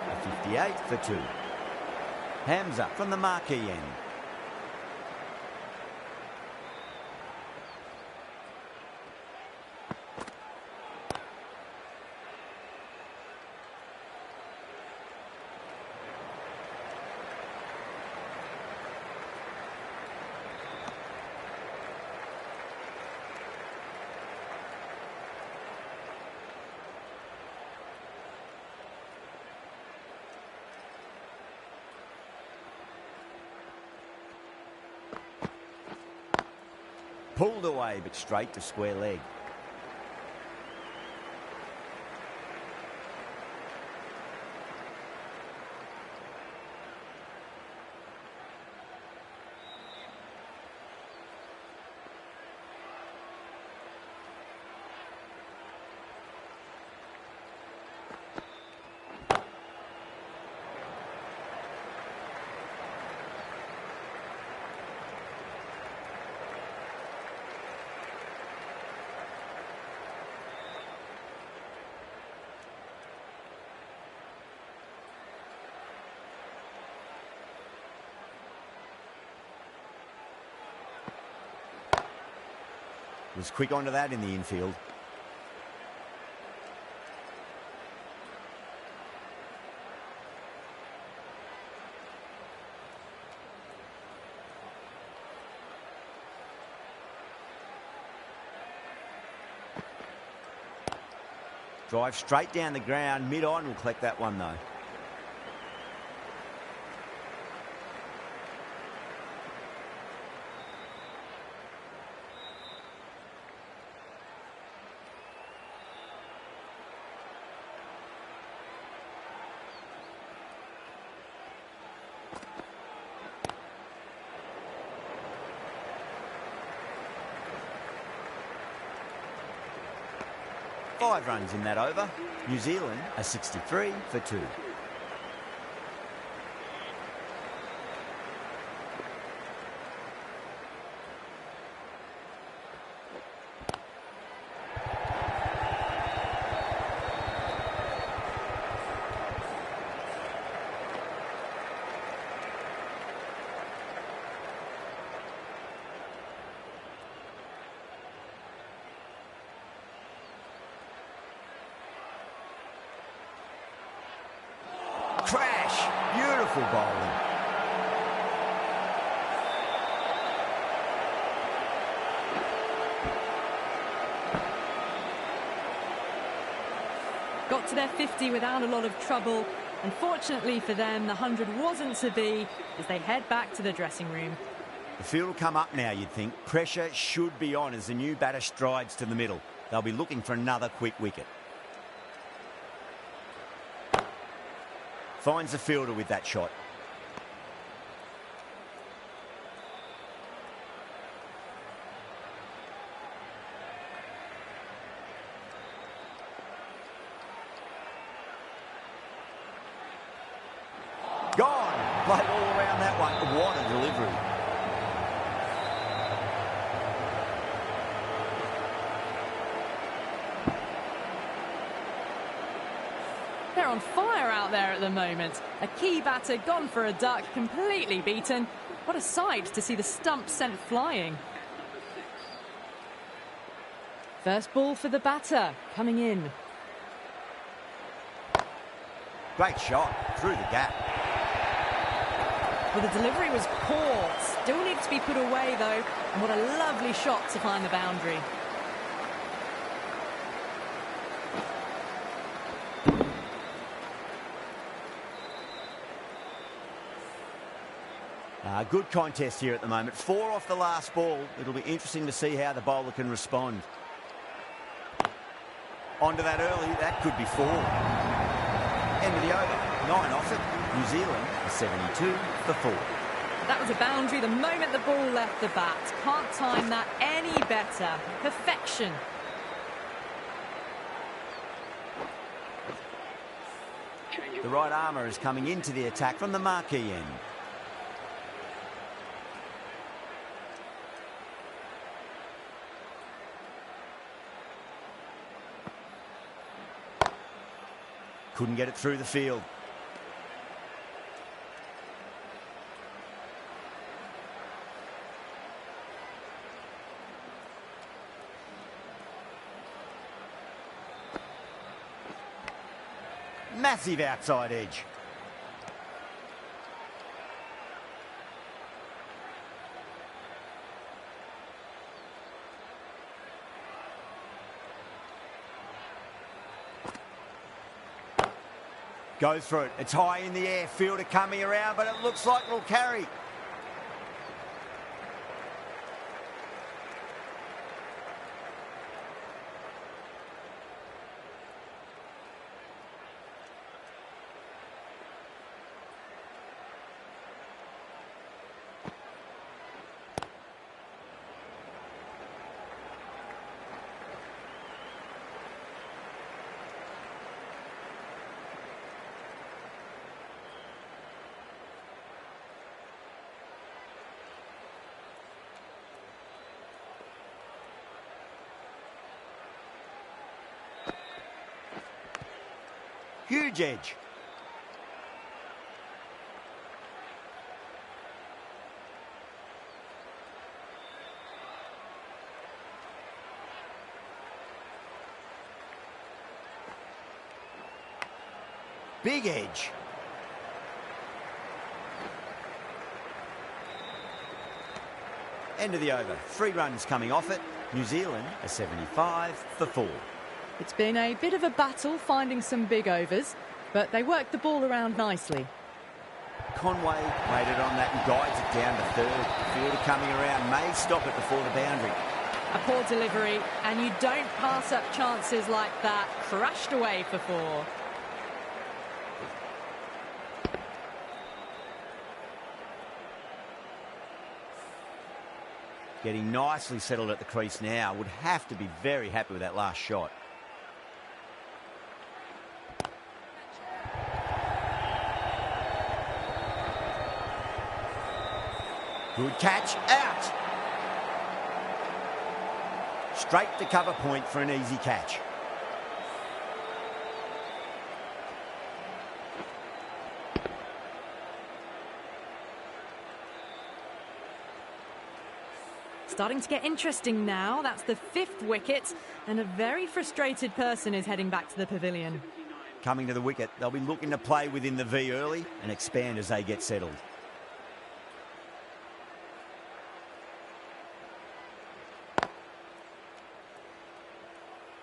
58 for 2. Hamza from the marquee end. Pulled away, but straight to square leg. Was quick onto that in the infield. Drive straight down the ground, mid-on, will collect that one though. Five runs in that over. New Zealand are 63 for 2. Crash! Beautiful bowling. Got to their 50 without a lot of trouble. Unfortunately for them, the 100 wasn't to be as they head back to the dressing room. The field will come up now, you'd think. Pressure should be on as the new batter strides to the middle. They'll be looking for another quick wicket. Finds the fielder with that shot. Gone! Played all around that one. What a delivery. They're on fire out there at the moment. A key batter gone for a duck, completely beaten. What a sight to see the stumps sent flying. First ball for the batter, coming in. Great shot through the gap. Well, the delivery was poor. Still needs to be put away, though. And what a lovely shot to find the boundary. Good contest here at the moment. 4 off the last ball. It'll be interesting to see how the bowler can respond. Onto that early. That could be 4. End of the over. 9 off it. New Zealand are 72 for 4. That was a boundary the moment the ball left the bat. Can't time that any better. Perfection. The right armour is coming into the attack from the marquee end. Couldn't get it through the field. Massive outside edge. Goes for it. It's high in the air. Fielder coming around, but it looks like it'll carry. Huge edge. Big edge. End of the over. 3 runs coming off it. New Zealand a 75 for 4. It's been a bit of a battle finding some big overs, but they worked the ball around nicely. Conway waited on that and guides it down to third. Fielder coming around may stop it before the boundary. A poor delivery, and you don't pass up chances like that. Crashed away for 4. Getting nicely settled at the crease now. Would have to be very happy with that last shot. Good catch, out. Straight to cover point for an easy catch. Starting to get interesting now. That's the 5th wicket, and a very frustrated person is heading back to the pavilion. Coming to the wicket, they'll be looking to play within the V early and expand as they get settled.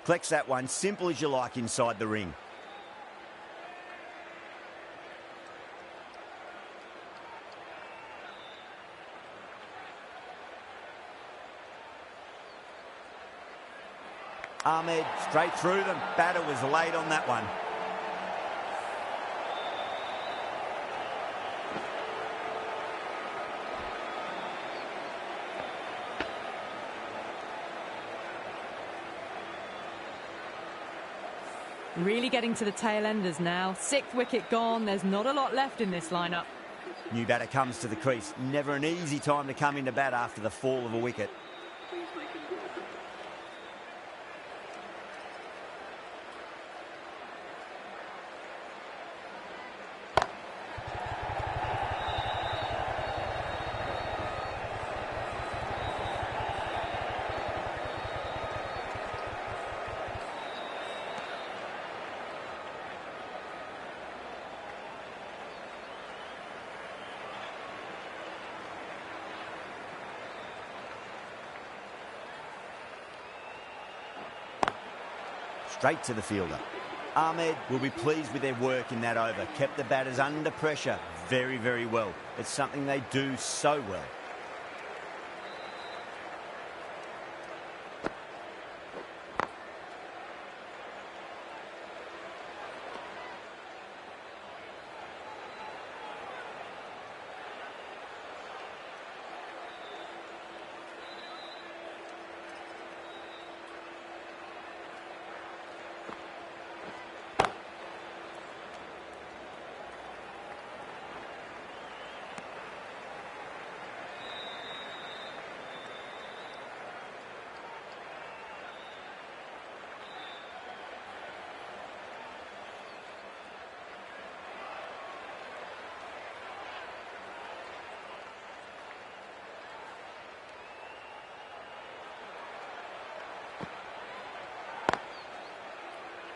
Collects that one, simple as you like inside the ring. Ahmed straight through them. Batter was late on that one. Really getting to the tail enders now. 6th wicket gone. There's not a lot left in this lineup. New batter comes to the crease. Never an easy time to come into bat after the fall of a wicket. Straight to the fielder. Ahmed will be pleased with their work in that over. Kept the batters under pressure very, very well. It's something they do so well.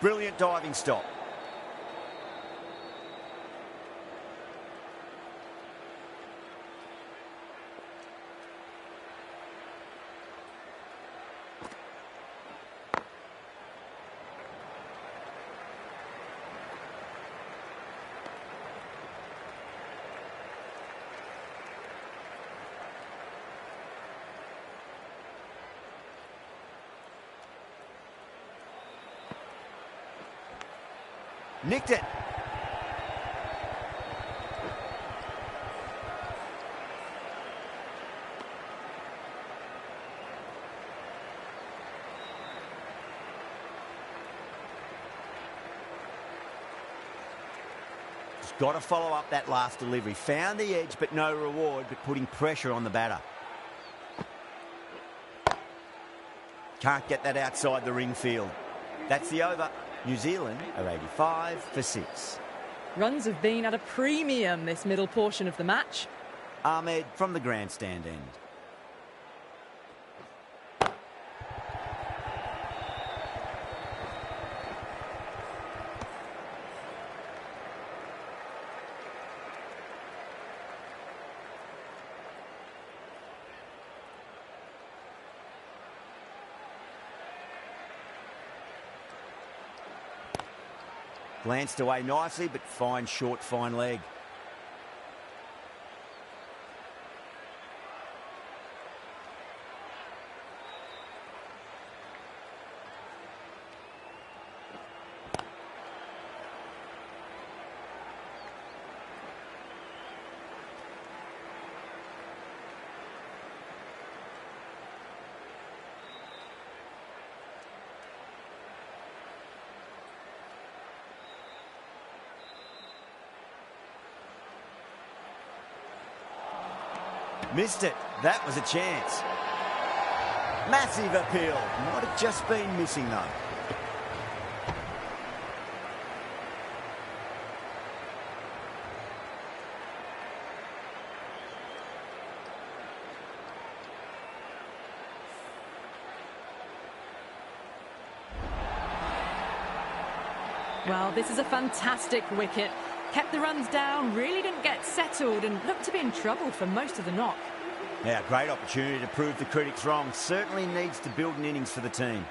Brilliant diving stop. Nicked it. Just got to follow up that last delivery. Found the edge, but no reward, but putting pressure on the batter. Can't get that outside the ring field. That's the over. New Zealand are 85 for 6. Runs have been at a premium this middle portion of the match. Ahmed from the grandstand end. Glanced away nicely, but fine short, fine leg. Missed it. That was a chance. Massive appeal. Might have just been missing though. Well, this is a fantastic wicket. Kept the runs down, really didn't get settled and looked to be in trouble for most of the knock. Now, great opportunity to prove the critics wrong. Certainly needs to build an innings for the team.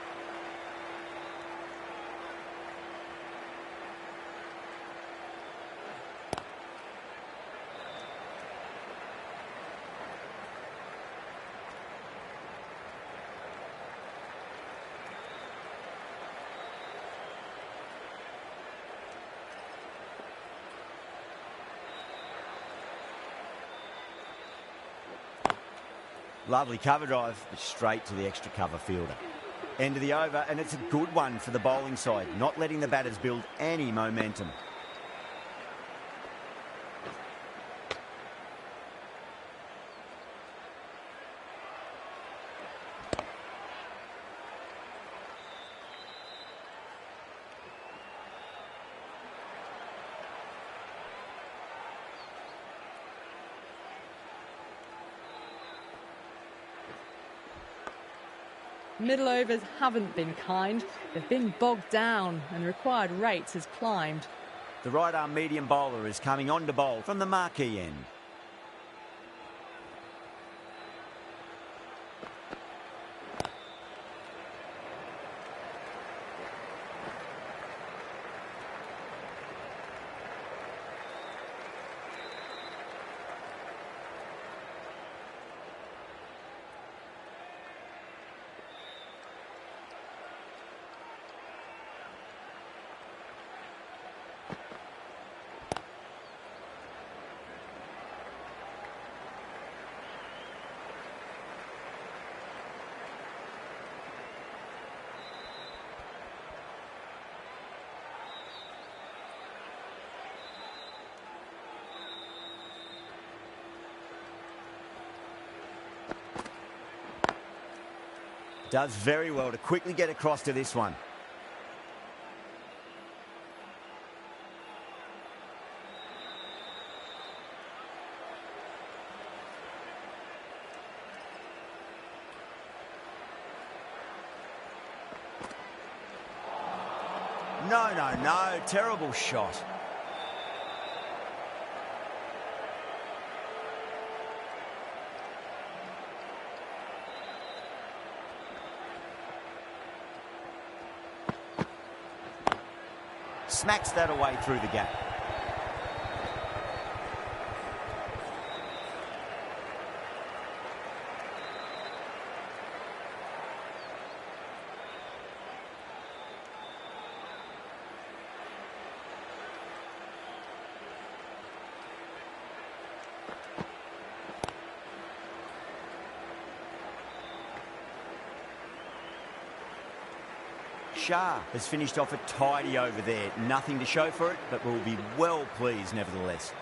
Lovely cover drive, but straight to the extra cover fielder. End of the over, and it's a good one for the bowling side, not letting the batters build any momentum. Middle overs haven't been kind. They've been bogged down and required rates has climbed. The right-arm medium bowler is coming on to bowl from the marquee end. Does very well to quickly get across to this one. No, terrible shot. Smacks that away through the gap. Shah has finished off a tidy over there. Nothing to show for it, but will be well pleased nevertheless.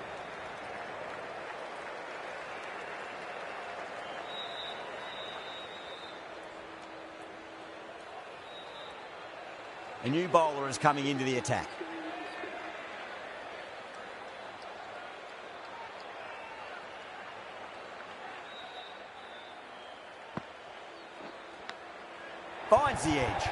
A new bowler is coming into the attack. Finds the edge.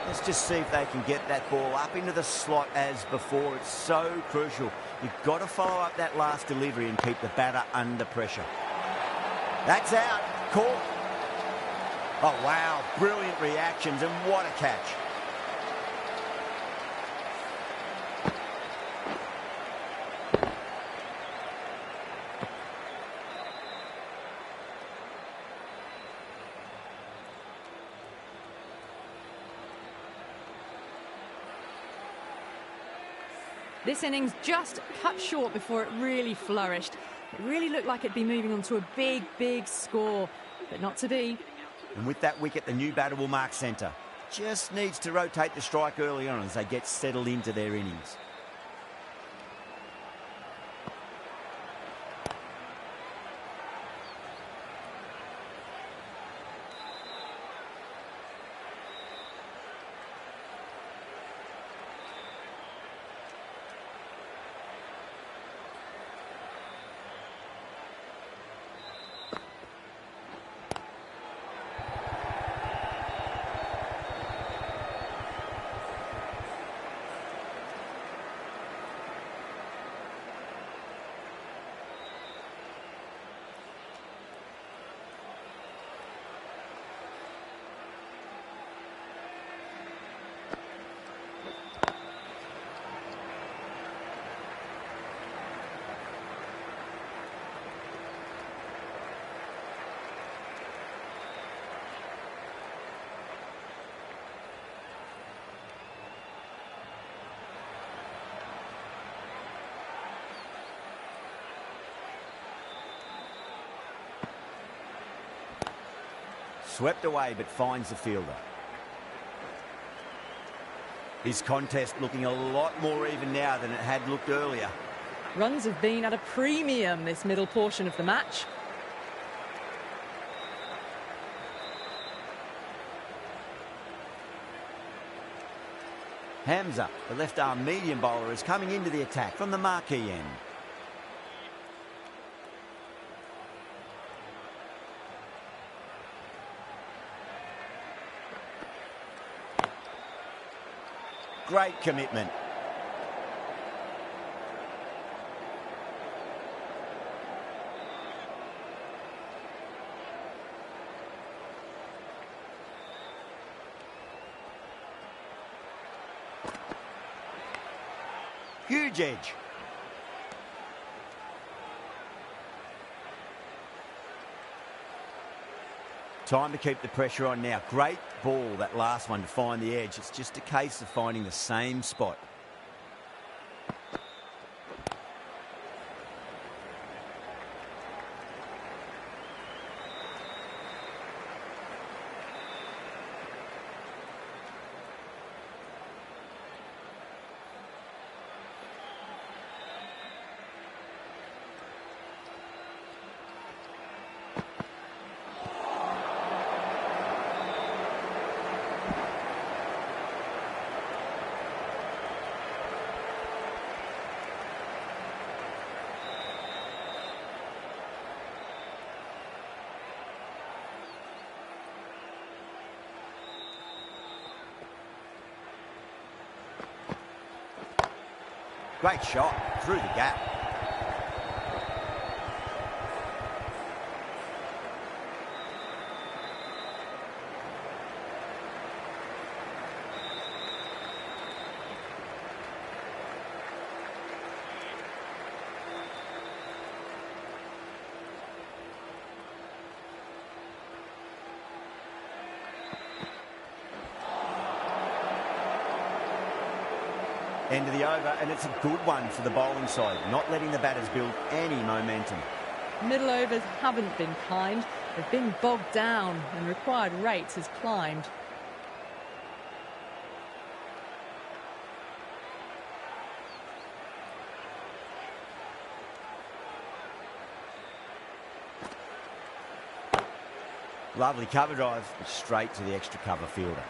Let's just see if they can get that ball up into the slot as before. It's so crucial. You've got to follow up that last delivery and keep the batter under pressure. That's out. Caught. Oh, wow. Brilliant reactions, and what a catch. This innings just cut short before it really flourished. It really looked like it'd be moving on to a big, big score, but not to be. And with that wicket, the new batter will mark centre. Just needs to rotate the strike early on as they get settled into their innings. Swept away, but finds the fielder. His contest looking a lot more even now than it had looked earlier. Runs have been at a premium this middle portion of the match. Hamza, the left-arm medium bowler, is coming into the attack from the marquee end. Great commitment. Huge edge. Time to keep the pressure on now. Great ball, that last one, to find the edge. It's just a case of finding the same spot. Great shot through the gap. End of the over, and it's a good one for the bowling side, not letting the batters build any momentum. Middle overs haven't been kind. They've been bogged down and required rates has climbed. Lovely cover drive, straight to the extra cover fielder.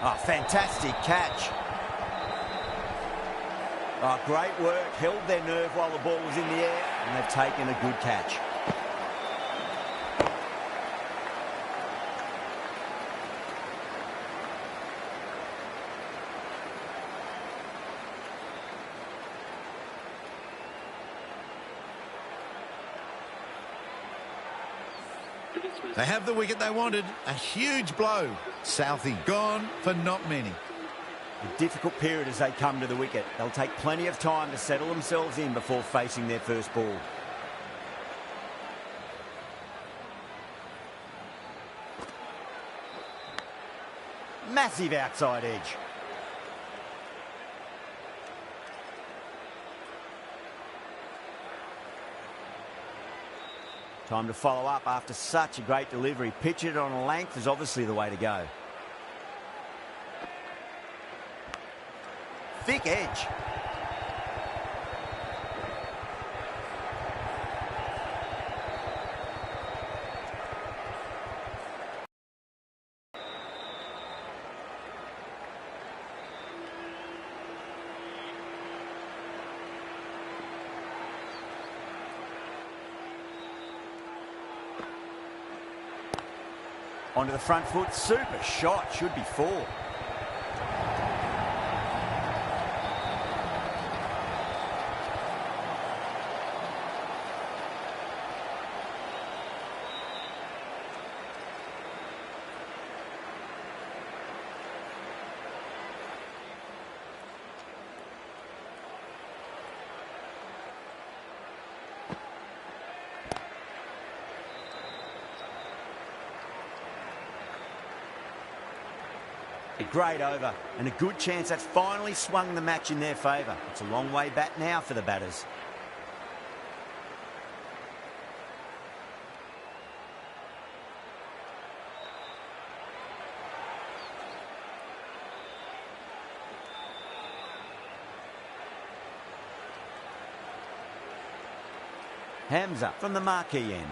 Oh, fantastic catch. Oh, great work. Held their nerve while the ball was in the air, and they've taken a good catch. They have the wicket they wanted. A huge blow. Southie gone for not many. A difficult period as they come to the wicket. They'll take plenty of time to settle themselves in before facing their first ball. Massive outside edge. Time to follow up after such a great delivery. Pitch it on a length is obviously the way to go. Thick edge. Onto the front foot, super shot, should be 4. A great over and a good chance that's finally swung the match in their favour. It's a long way back now for the batters. Hamza from the marquee end.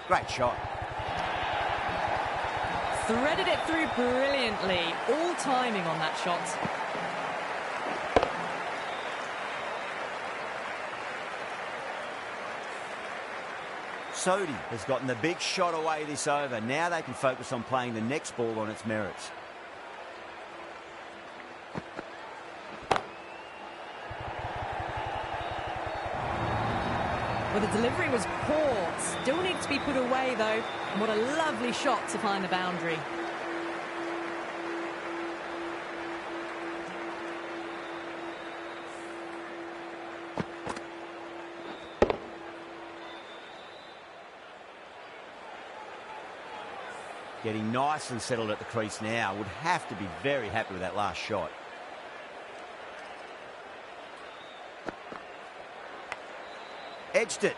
Great shot. Threaded it through brilliantly. All timing on that shot. Sodhi has gotten the big shot away this over. Now they can focus on playing the next ball on its merits. Well, the delivery was poor. Still needs to be put away, though. And what a lovely shot to find the boundary. Getting nice and settled at the crease now. Would have to be very happy with that last shot. Edged it.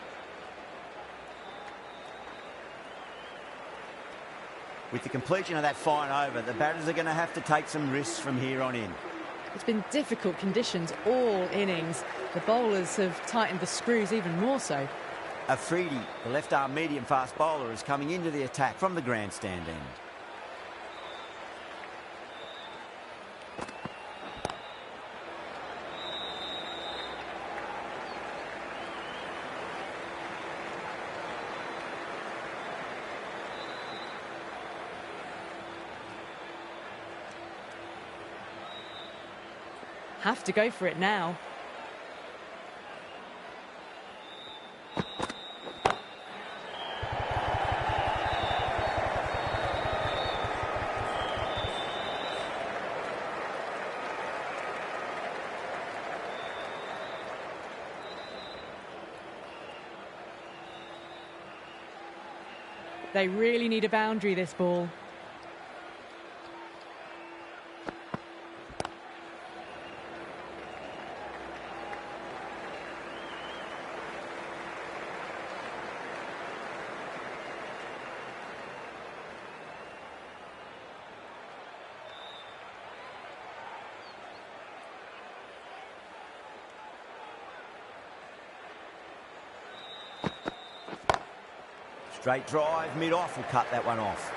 With the completion of that fine over, the batters are going to have to take some risks from here on in. It's been difficult conditions all innings. The bowlers have tightened the screws even more so. Afridi, the left-arm medium-fast bowler, is coming into the attack from the grandstand end. Have to go for it now. They really need a boundary, this ball. Straight drive, mid-off will cut that one off.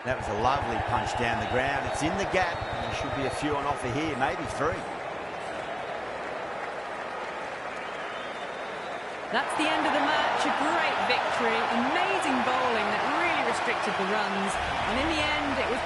That was a lovely punch down the ground. It's in the gap. There should be a few on offer here, maybe 3. That's the end of the match. A great victory. Amazing bowling that really restricted the runs. And in the end, it was